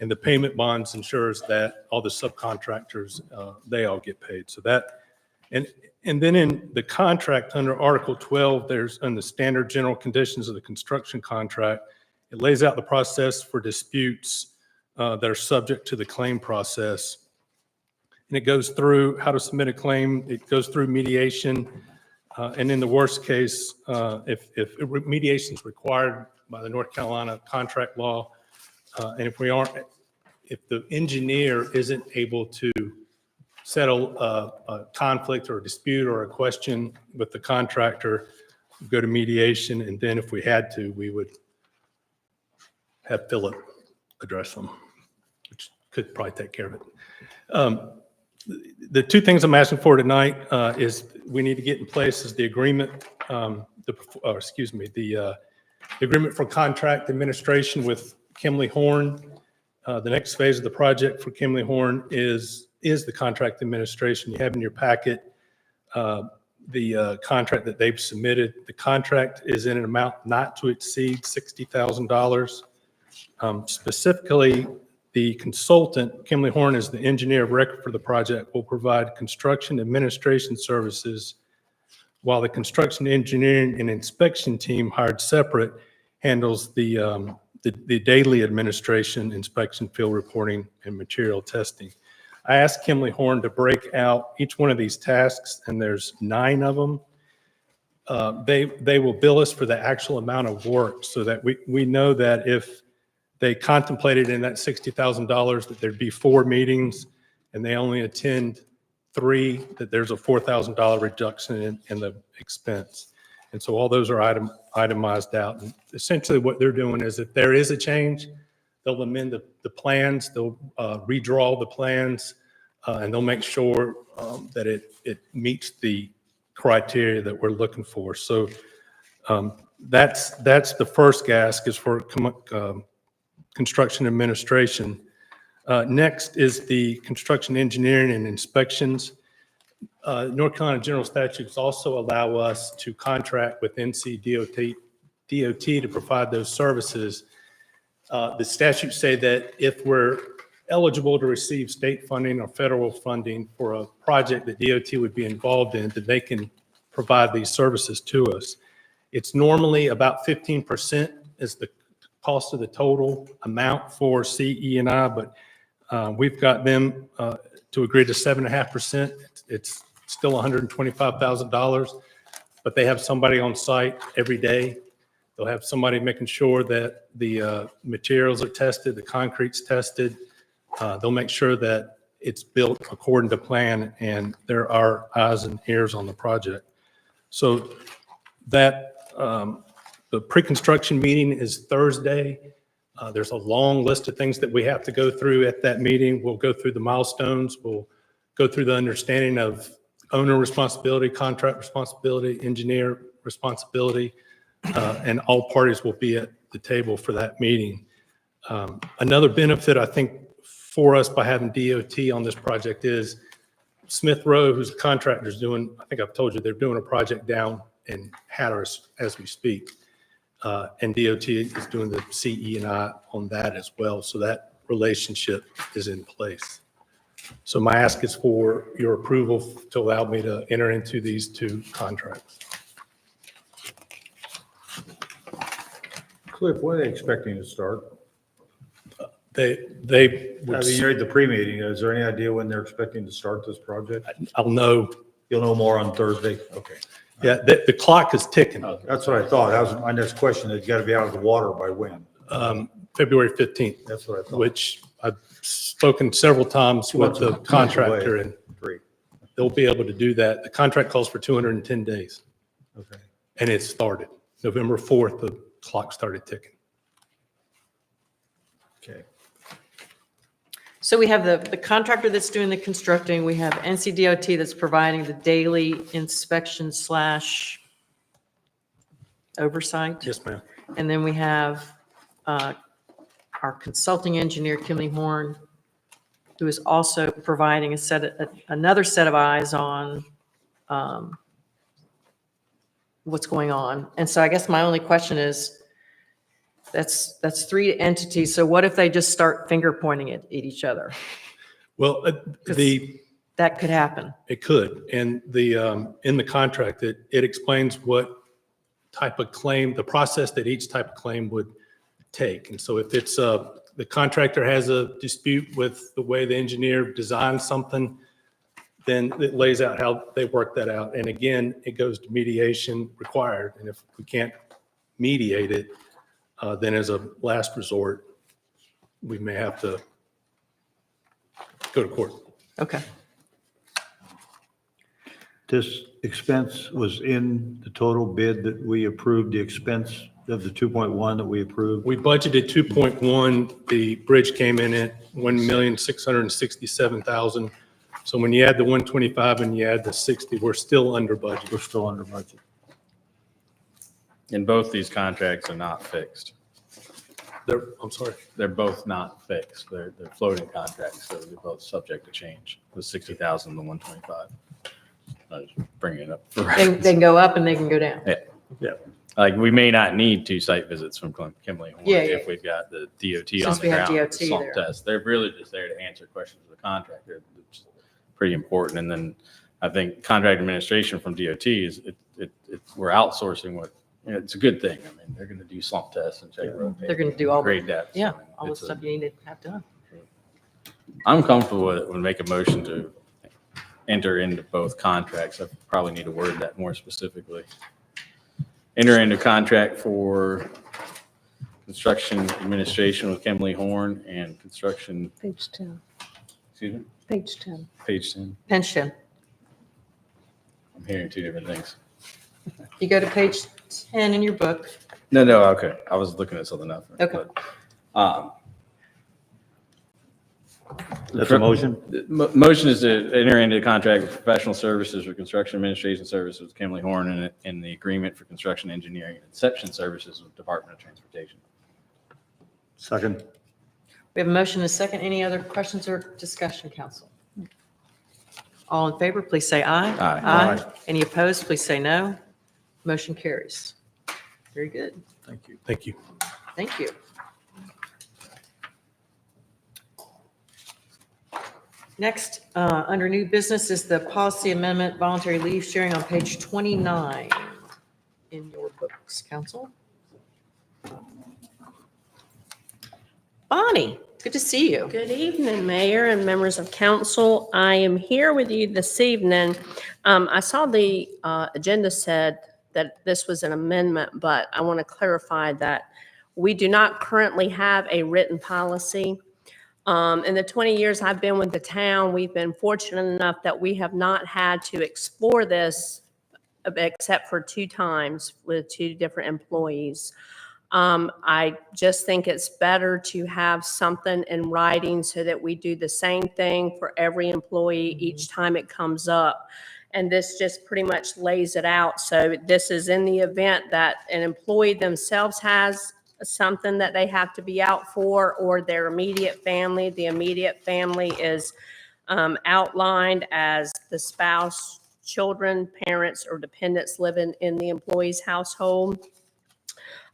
Speaker 7: And the payment bonds ensures that all the subcontractors, they all get paid. So that, and then in the contract under Article 12, there's in the standard general conditions of the construction contract, it lays out the process for disputes that are subject to the claim process. And it goes through how to submit a claim. It goes through mediation. And in the worst case, if mediation is required by the North Carolina contract law, and if the engineer isn't able to settle a conflict or a dispute or a question with the contractor, go to mediation. And then if we had to, we would have Philip address them, which could probably take care of it. The two things I'm asking for tonight is we need to get in place is the agreement, the agreement for contract administration with Kimley Horn. The next phase of the project for Kimley Horn is the contract administration. You have in your packet the contract that they've submitted. The contract is in an amount not to exceed $60,000. Specifically, the consultant, Kimley Horn, is the engineer of record for the project, will provide construction administration services, while the construction engineering and inspection team hired separate handles the daily administration, inspection, field reporting, and material testing. I asked Kimley Horn to break out each one of these tasks, and there's 9 of them. They will bill us for the actual amount of work, so that we know that if they contemplated in that $60,000 that there'd be 4 meetings and they only attend 3, that there's a $4,000 reduction in the expense. And so all those are itemized out. And essentially what they're doing is if there is a change, they'll amend the plans, they'll redraw the plans, and they'll make sure that it meets the criteria that we're looking for. So that's the first ask, is for construction administration. Next is the construction engineering and inspections. North Carolina general statutes also allow us to contract with NCDOT to provide those services. The statutes say that if we're eligible to receive state funding or federal funding for a project that DOT would be involved in, that they can provide these services to us. It's normally about 15% is the cost of the total amount for CE&I, but we've got them to agree to 7.5%. It's still $125,000, but they have somebody on site every day. They'll have somebody making sure that the materials are tested, the concrete's tested. They'll make sure that it's built according to plan, and there are eyes and ears on the project. So that the pre-construction meeting is Thursday. There's a long list of things that we have to go through at that meeting. We'll go through the milestones. We'll go through the understanding of owner responsibility, contract responsibility, engineer responsibility, and all parties will be at the table for that meeting. Another benefit, I think, for us by having DOT on this project is Smith Rowe, who's the contractor, is doing, I think I've told you, they're doing a project down in Hatteras as we speak. And DOT is doing the CE&I on that as well. So that relationship is in place. So my ask is for your approval to allow me to enter into these 2 contracts.
Speaker 11: Cliff, when are they expecting to start?
Speaker 7: They
Speaker 11: I
Speaker 7: would,
Speaker 11: mean, you're at the pre-meeting. Is there any idea when they're expecting to start this project?
Speaker 7: I'll know.
Speaker 11: You'll know more on Thursday? Okay.
Speaker 7: Yeah, the clock is ticking.
Speaker 11: That's what I thought. That was my next question. It's got to be out of the water by when?
Speaker 7: February 15th,
Speaker 11: That's what I thought.
Speaker 7: which I've spoken several times with the contractor, and
Speaker 11: Great.
Speaker 7: they'll be able to do that. The contract calls for 210 days,
Speaker 11: Okay.
Speaker 7: and it started. November 4th, the clock started ticking.
Speaker 11: Okay.
Speaker 1: So we have the contractor that's doing the constructing, we have NCDOT that's providing the daily inspection / oversight.
Speaker 7: Yes, ma'am.
Speaker 1: And then we have our consulting engineer, Kimley Horn, who is also providing another set of eyes on what's going on. And so I guess my only question is, that's three entities. So what if they just start finger pointing at each other?
Speaker 7: Well,
Speaker 1: That could happen.
Speaker 7: it could. And in the contract, it explains what type of claim, the process that each type of claim would take. And so if it's the contractor has a dispute with the way the engineer designed something, then it lays out how they work that out. And again, it goes to mediation required. And if we can't mediate it, then as a last resort, we may have to go to court.
Speaker 1: Okay.
Speaker 11: This expense was in the total bid that we approved, the expense of the 2.1 that we approved?
Speaker 7: We budgeted 2.1, the bridge came in at 1,667,000. So when you add the 125 and you add the 60, we're still under budget.
Speaker 11: We're still under budget.
Speaker 3: And both these contracts are not fixed.
Speaker 7: I'm sorry.
Speaker 3: They're both not fixed. They're floating contracts, so they're both subject to change. The 60,000 and the 125. I was bringing it up for
Speaker 1: They
Speaker 3: reference.
Speaker 1: can go up and they can go down.
Speaker 3: Yeah. Like, we may not need 2 site visits from Kimley Horn
Speaker 1: Yeah,
Speaker 3: if
Speaker 1: yeah.
Speaker 3: we've got the DOT on
Speaker 1: Since
Speaker 3: the
Speaker 1: we have
Speaker 3: ground.
Speaker 1: DOT
Speaker 3: the slump
Speaker 1: there.
Speaker 3: test. They're really just there to answer questions of the contractor, which is pretty important. And then I think contract administration from DOT is, we're outsourcing what, it's a good thing. I mean, they're going to do slump tests and check road.
Speaker 1: They're going to do all,
Speaker 3: Grade depths.
Speaker 1: yeah,
Speaker 3: I mean,
Speaker 1: all the
Speaker 3: it's a-
Speaker 1: stuff you need to have done.
Speaker 3: I'm comfortable with it. We'll make a motion to enter into both contracts. I probably need to word that more specifically. Enter into contract for construction administration with Kimley Horn and construction,
Speaker 2: Page 10,
Speaker 3: excuse me,
Speaker 2: page 10.
Speaker 3: page 10.
Speaker 1: Pension.
Speaker 3: I'm hearing 2 different things.
Speaker 1: You go to page 10 in your book.
Speaker 3: No, okay. I was looking at something else.
Speaker 1: Okay.
Speaker 3: But,
Speaker 11: That's a motion?
Speaker 3: the motion is to enter into a contract with professional services or construction administration services with Kimley Horn and the agreement for construction engineering and inception services with Department of Transportation.
Speaker 11: Second.
Speaker 1: We have a motion and a second. Any other questions or discussion, council? All in favor, please say aye.
Speaker 3: Aye.
Speaker 1: Aye. Any opposed, please say no. Motion carries. Very good.
Speaker 7: Thank you. Thank you.
Speaker 1: Thank you. Next, under new business is the policy amendment, voluntary leave sharing on page 29 in your books, council. Bonnie, good to see you.
Speaker 12: Good evening, Mayor and members of council. I am here with you this evening. I saw the agenda said that this was an amendment, but I want to clarify that we do not currently have a written policy. In the 20 years I've been with the town, we've been fortunate enough that we have not had to explore this except for 2 times with 2 different employees. I just think it's better to have something in writing so that we do the same thing for every employee each time it comes up. And this just pretty much lays it out. So this is in the event that an employee themselves has something that they have to be out for, or their immediate family. The immediate family is outlined as the spouse, children, parents, or dependents living in the employee's household.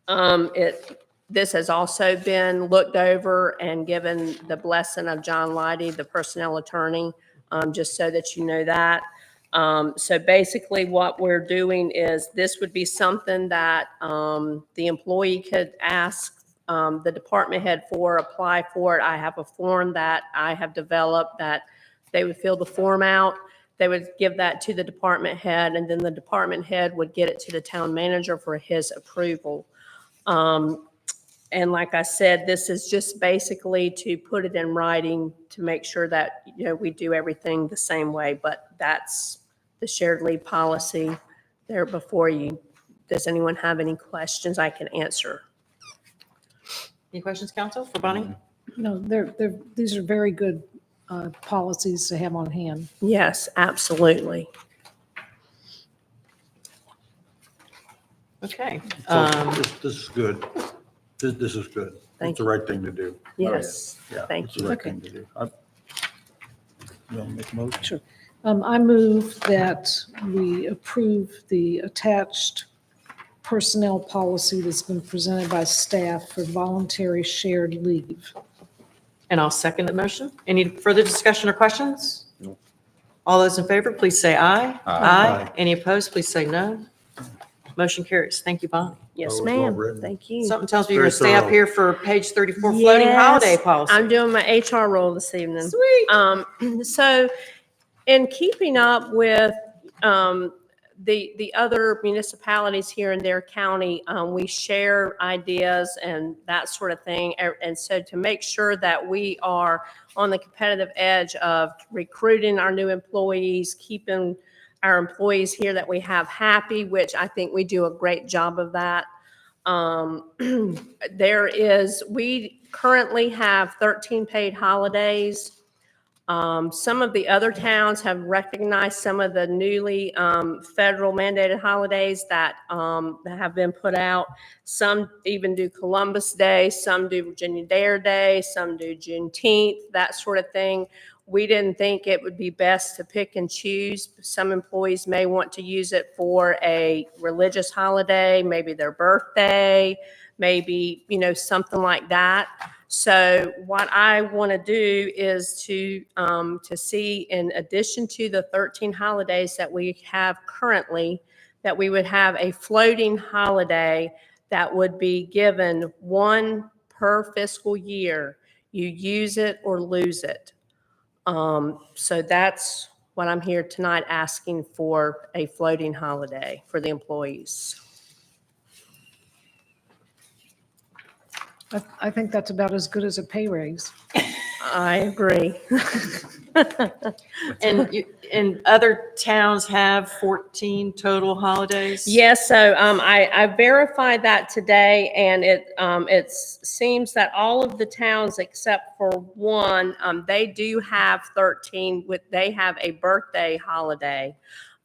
Speaker 12: This has also been looked over and given the blessing of John Leidy, the personnel attorney, just so that you know that. So basically what we're doing is this would be something that the employee could ask the department head for, apply for it. I have a form that I have developed that they would fill the form out. They would give that to the department head, and then the department head would get it to the town manager for his approval. And like I said, this is just basically to put it in writing to make sure that, we do everything the same way, but that's the shared leave policy there before you. Does anyone have any questions I can answer?
Speaker 1: Any questions, council, for Bonnie?
Speaker 2: No, these are very good policies to have on hand.
Speaker 12: Yes, absolutely.
Speaker 1: Okay.
Speaker 11: This is good. This is good.
Speaker 12: Thank
Speaker 11: It's the right thing to do.
Speaker 12: Yes,
Speaker 11: Yeah,
Speaker 12: thank
Speaker 11: it's the
Speaker 12: you.
Speaker 11: right thing to do. You want to make a motion?
Speaker 2: Sure. I move that we approve the attached personnel policy that's been presented by staff for voluntary shared leave.
Speaker 1: And I'll second the motion. Any further discussion or questions? All those in favor, please say aye. Aye. Any opposed, please say no. Motion carries. Thank you, Bonnie.
Speaker 12: Yes,
Speaker 11: That was well
Speaker 12: ma'am.
Speaker 11: written.
Speaker 12: Thank you.
Speaker 1: Something tells me you're going to
Speaker 11: Very
Speaker 1: stay up
Speaker 11: thorough.
Speaker 1: here for page 34 floating
Speaker 12: Yes,
Speaker 1: holiday policy.
Speaker 12: I'm doing my HR role this evening.
Speaker 1: Sweet.
Speaker 12: So in keeping up with the other municipalities here in their county, we share ideas and that sort of thing. And so to make sure that we are on the competitive edge of recruiting our new employees, keeping our employees here that we have happy, which I think we do a great job of that. We currently have 13 paid holidays. Some of the other towns have recognized some of the newly federal mandated holidays that have been put out. Some even do Columbus Day, some do Virginia Day, some do Juneteenth, that sort of thing. We didn't think it would be best to pick and choose. Some employees may want to use it for a religious holiday, maybe their birthday, maybe, something like that. So what I want to do is to see, in addition to the 13 holidays that we have currently, that we would have a floating holiday that would be given one per fiscal year. You use it or lose it. So that's what I'm here tonight asking for, a floating holiday for the employees.
Speaker 2: I think that's about as good as a pay raise.
Speaker 12: I agree.
Speaker 1: And other towns have 14 total holidays?
Speaker 12: Yes, so I verified that today, and it seems that all of the towns except for one, they do have 13. They have a birthday holiday.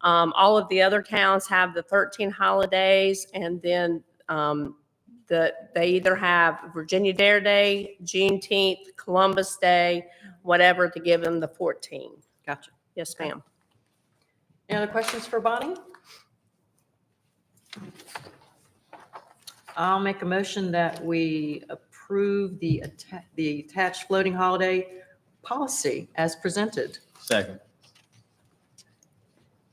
Speaker 12: All of the other towns have the 13 holidays, and then they either have Virginia Day, Juneteenth, Columbus Day, whatever, to give them the 14.
Speaker 1: Gotcha.
Speaker 12: Yes, ma'am.
Speaker 1: Any other questions for Bonnie? I'll make a motion that we approve the attached floating holiday policy as presented.
Speaker 3: Second.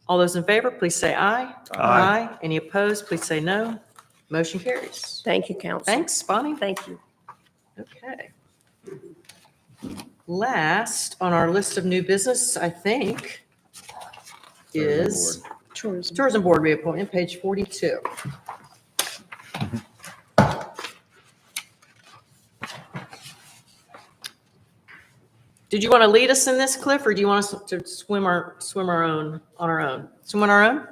Speaker 1: All those in favor, please say aye. Aye. Any opposed, please say no. Motion carries.
Speaker 12: Thank you, council.
Speaker 1: Thanks, Bonnie.
Speaker 12: Thank you.
Speaker 1: Okay. Last on our list of new business, I think, is Tourism Board reappointment, page 42. Did you want to lead us in this, Cliff, or do you want us to swim on our own? Swim on our own?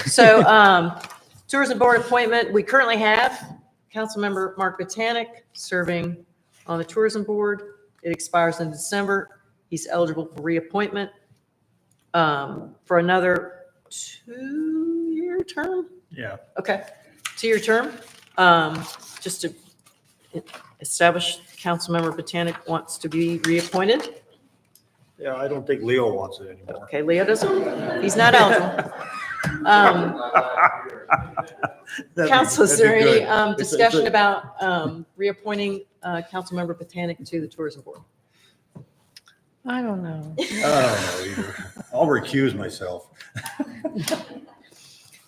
Speaker 1: So, Tourism Board appointment, we currently have Councilmember Mark Botanic serving on the Tourism Board. It expires in December. He's eligible for reappointment for another 2-year term.
Speaker 11: Yeah.
Speaker 1: Okay, 2-year term. Just to establish, Councilmember Botanic wants to be reappointed.
Speaker 11: Yeah, I don't think Leo wants it anymore.
Speaker 1: Okay, Leo doesn't, he's not eligible. Council, is there any discussion about reappointing Councilmember Botanic to the Tourism Board?
Speaker 2: I don't know.
Speaker 11: I don't know either. I'll recuse myself.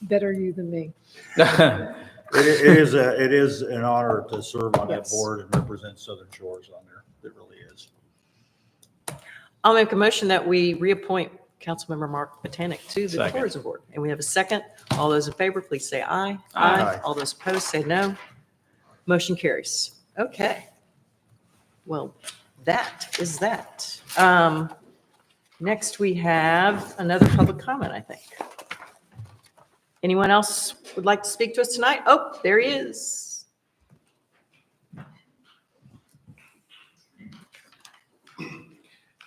Speaker 2: Better you than me.
Speaker 11: It is an honor to serve on that
Speaker 2: Yes.
Speaker 11: board and represent Southern Shores on there. It really is.
Speaker 1: I'll make a motion that we reappoint Councilmember Mark Botanic to the
Speaker 3: Second.
Speaker 1: Tourism Board. And we have a second. All those in favor, please say aye.
Speaker 11: Aye.
Speaker 1: All those opposed, say no. Motion carries. Okay. Well, that is that. Next, we have another public comment, I think. Anyone else would like to speak to us tonight? Oh, there he is.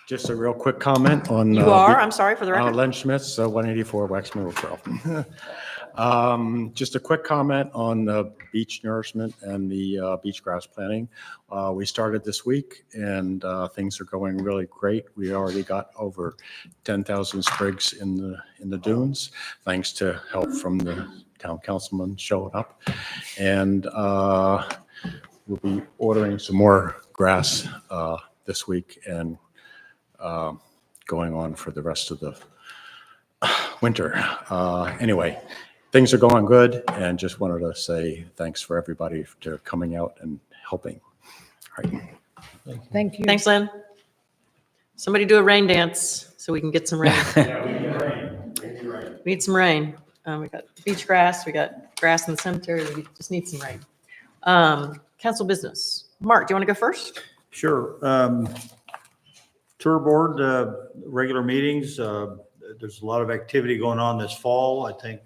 Speaker 13: Just a real quick comment on.
Speaker 1: You are, I'm sorry for the record.
Speaker 13: Len Schmitz, 184 Waxman Trail. Just a quick comment on the beach nourishment and the beach grass planting. We started this week and things are going really great. We already got over 10,000 sprigs in the dunes, thanks to help from the town councilman showing up. And we'll be ordering some more grass this week and going on for the rest of the winter. Anyway, things are going good, and just wanted to say thanks for everybody for coming out and helping. All right.
Speaker 2: Thank you.
Speaker 1: Thanks, Lynn. Somebody do a rain dance so we can get some rain. We need some rain. We got beach grass, we got grass in the cemetery, we just need some rain. Council business. Mark, do you want to go first?
Speaker 11: Sure. Tour board, regular meetings. There's a lot of activity going on this fall. I think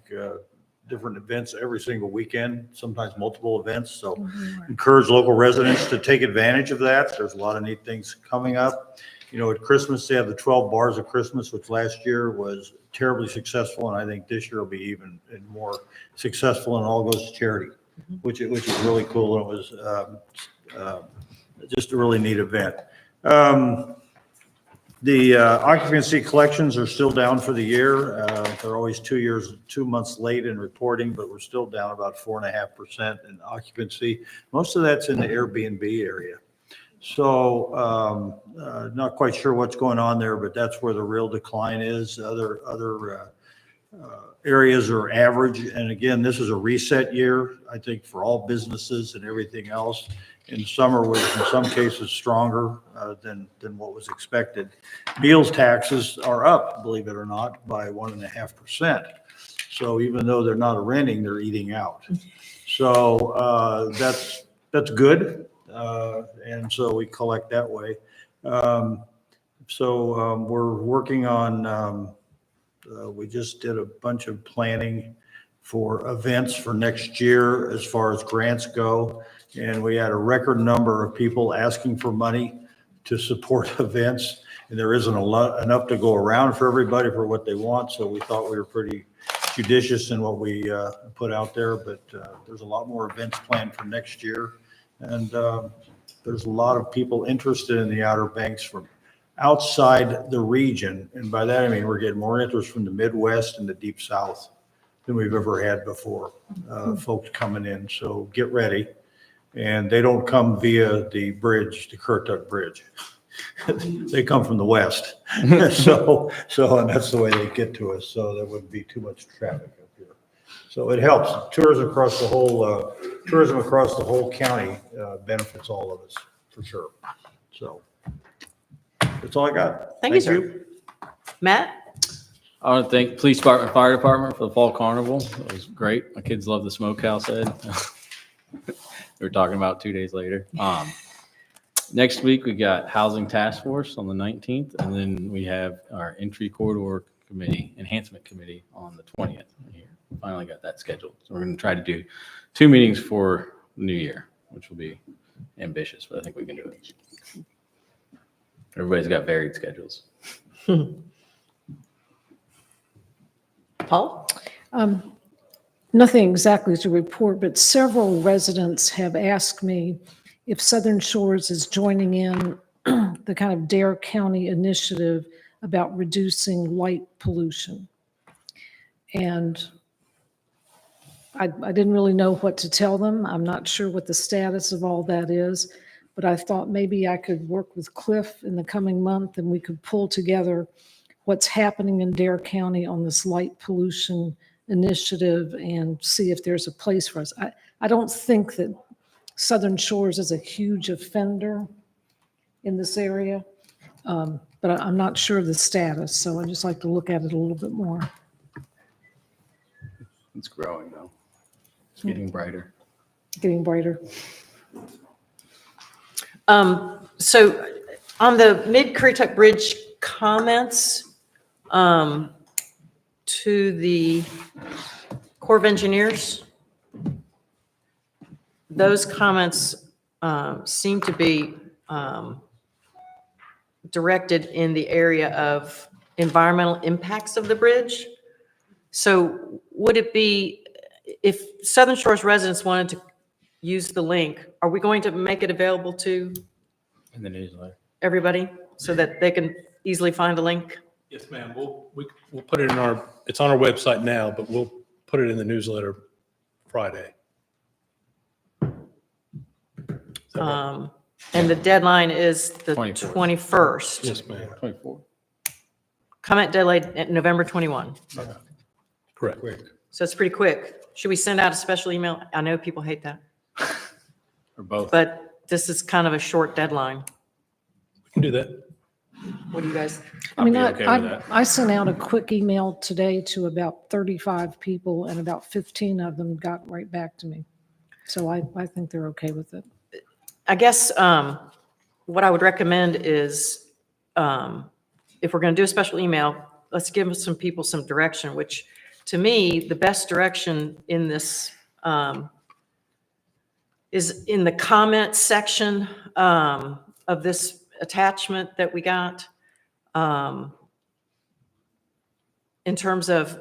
Speaker 11: different events every single weekend, sometimes multiple events. So encourage local residents to take advantage of that. There's a lot of neat things coming up. You know, at Christmas, they have the 12 bars of Christmas, which last year was terribly successful. And I think this year will be even more successful, and all goes to charity, which is really cool. And it was just a really neat event. The occupancy collections are still down for the year. They're always 2 months late in reporting, but we're still down about 4.5% in occupancy. Most of that's in the Airbnb area. So not quite sure what's going on there, but that's where the real decline is. Other areas are average. And again, this is a reset year, I think, for all businesses and everything else. In summer was in some cases stronger than what was expected. Meals taxes are up, believe it or not, by 1.5%. So even though they're not renting, they're eating out. So that's good. And so we collect that way. We're working on, we just did a bunch of planning for events for next year as far as grants go. And we had a record number of people asking for money to support events. And there isn't enough to go around for everybody for what they want. So we thought we were pretty judicious in what we put out there. But there's a lot more events planned for next year. And there's a lot of people interested in the Outer Banks from outside the region. And by that, I mean, we're getting more interest from the Midwest and the Deep South than we've ever had before, folks coming in. So get ready. And they don't come via the bridge, the Currituck Bridge. They come from the west. So, and that's the way they get to us. So there wouldn't be too much traffic up here. So it helps. Tourism across the whole county benefits all of us, for sure. So that's all I got.
Speaker 1: Thank you, sir. Matt?
Speaker 3: I want to thank Police Department, Fire Department for the fall carnival. It was great. My kids love the smokehouse head. We were talking about 2 days later. Next week, we got Housing Task Force on the 19th, and then we have our Entry Corridor Committee, Enhancement Committee on the 20th. Finally got that scheduled. So we're going to try to do 2 meetings for the new year, which will be ambitious, but I think we can do it. Everybody's got varied schedules.
Speaker 1: Paul?
Speaker 2: Nothing exactly to report, but several residents have asked me if Southern Shores is joining in the kind of Dare County initiative about reducing light pollution. And I didn't really know what to tell them. I'm not sure what the status of all that is, but I thought maybe I could work with Cliff in the coming month and we could pull together what's happening in Dare County on this light pollution initiative and see if there's a place for us. I don't think that Southern Shores is a huge offender in this area, but I'm not sure of the status, so I'd just like to look at it a little bit more.
Speaker 3: It's growing, though. It's getting brighter.
Speaker 2: Getting brighter.
Speaker 1: So on the Mid-Currituck Bridge comments to the Corps of Engineers, those comments seem to be directed in the area of environmental impacts of the bridge. So would it be if Southern Shores residents wanted to use the link, are we going to make it available to
Speaker 3: In the newsletter.
Speaker 1: everybody so that they can easily find the link?
Speaker 7: Yes, ma'am. We'll put it in it's on our website now, but we'll put it in the newsletter Friday.
Speaker 1: And the deadline is the
Speaker 3: 24th.
Speaker 1: 21st.
Speaker 7: Yes, ma'am.
Speaker 3: 24.
Speaker 1: Comment deadline at November 21.
Speaker 7: Correct.
Speaker 1: So it's pretty quick. Should we send out a special email? I know people hate that,
Speaker 3: Or both.
Speaker 1: but this is kind of a short deadline.
Speaker 7: We can do that.
Speaker 1: What do you guys?
Speaker 2: I mean,
Speaker 3: I'd be okay with that.
Speaker 2: I sent out a quick email today to about 35 people and about 15 of them got right back to me. So I think they're okay with it.
Speaker 1: I guess what I would recommend is if we're going to do a special email, let's give some people some direction, which to me, the best direction in this is in the comment section of this attachment that we got in terms of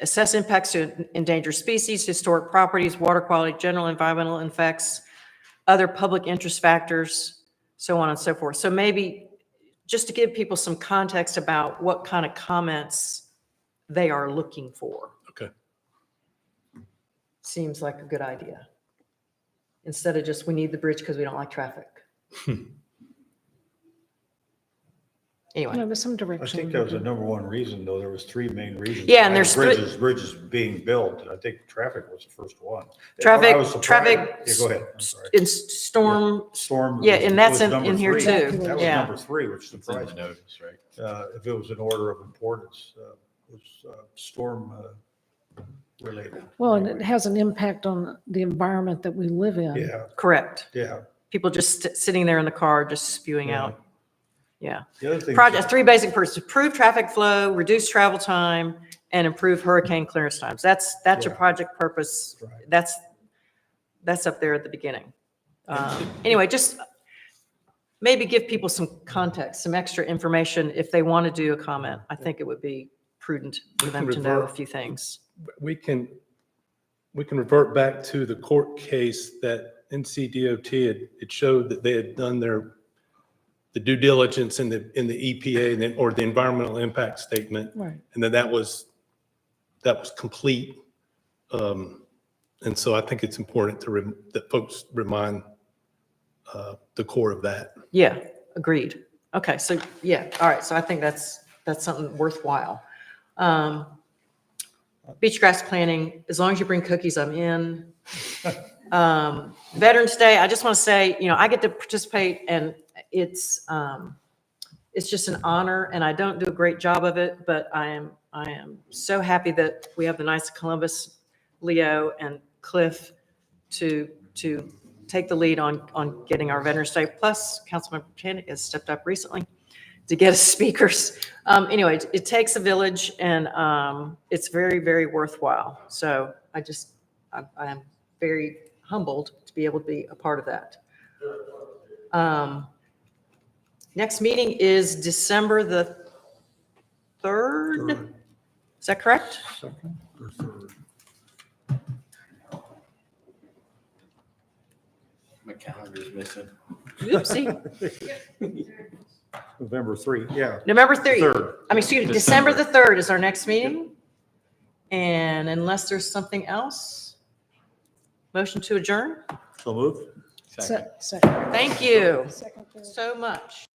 Speaker 1: assess impacts to endangered species, historic properties, water quality, general environmental effects, other public interest factors, so on and so forth. So maybe just to give people some context about what kind of comments they are looking for.
Speaker 7: Okay.
Speaker 1: Seems like a good idea. Instead of just, we need the bridge because we don't like traffic. Anyway,
Speaker 2: There's some
Speaker 11: I
Speaker 2: direction.
Speaker 11: think that was the number one reason, though. There was three main reasons.
Speaker 1: Yeah, and
Speaker 11: why
Speaker 1: there's
Speaker 11: Bridges being built. I think traffic was the first one.
Speaker 1: Traffic-
Speaker 11: I was surprised-
Speaker 1: traffic-
Speaker 11: Yeah, go ahead. I'm sorry.
Speaker 1: in storm,
Speaker 11: Storm.
Speaker 1: yeah,
Speaker 11: was-
Speaker 1: and that's
Speaker 11: was
Speaker 1: in
Speaker 11: number
Speaker 1: here
Speaker 11: three.
Speaker 1: too.
Speaker 11: That was
Speaker 1: Yeah.
Speaker 11: number three, which
Speaker 3: It's in the
Speaker 11: surprised me.
Speaker 3: notice, right?
Speaker 11: If it was an order of importance, was storm related.
Speaker 2: Well, and it has an impact on the environment that we live in.
Speaker 11: Yeah,
Speaker 1: correct.
Speaker 11: yeah.
Speaker 1: People just sitting there in the car, just spewing
Speaker 11: Yeah.
Speaker 1: out. Yeah.
Speaker 11: The other thing.
Speaker 1: Project, three basic purposes: improve traffic flow, reduce travel time, and improve hurricane clearance times. That's your
Speaker 11: Yeah.
Speaker 1: project purpose.
Speaker 11: Right.
Speaker 1: That's up there at the beginning. Anyway, just maybe give people some context, some extra information if they want to do a comment. I think it would be prudent for them to know a few things.
Speaker 7: We can revert back to the court case that NCDOT it showed that they had done the due diligence in the EPA and then, or the environmental impact statement.
Speaker 2: Right.
Speaker 7: And then that was complete. And so I think it's important that folks remind the core of that.
Speaker 1: Yeah, agreed. Okay, so yeah, all right. So I think that's something worthwhile. Beach grass planting, as long as you bring cookies, I'm in. Veterans Day, I just want to say, I get to participate and it's just an honor and I don't do a great job of it, but I am so happy that we have the Knights of Columbus, Leo and Cliff to take the lead on getting our Veterans Day. Plus, Councilmember Panic has stepped up recently to get us speakers. Anyway, it takes a village and it's very, very worthwhile. So I am very humbled to be able to be a part of that. Next meeting is December the 3rd. Is that correct?
Speaker 11: Second or third?
Speaker 3: My calendar's missing.
Speaker 1: Oopsie.
Speaker 11: November 3, yeah.
Speaker 1: November 3rd.
Speaker 11: Third.
Speaker 1: Excuse me, December the 3rd is our next meeting. And unless there's something else, motion to adjourn.
Speaker 11: So moved.
Speaker 2: Second.
Speaker 1: Thank you so much.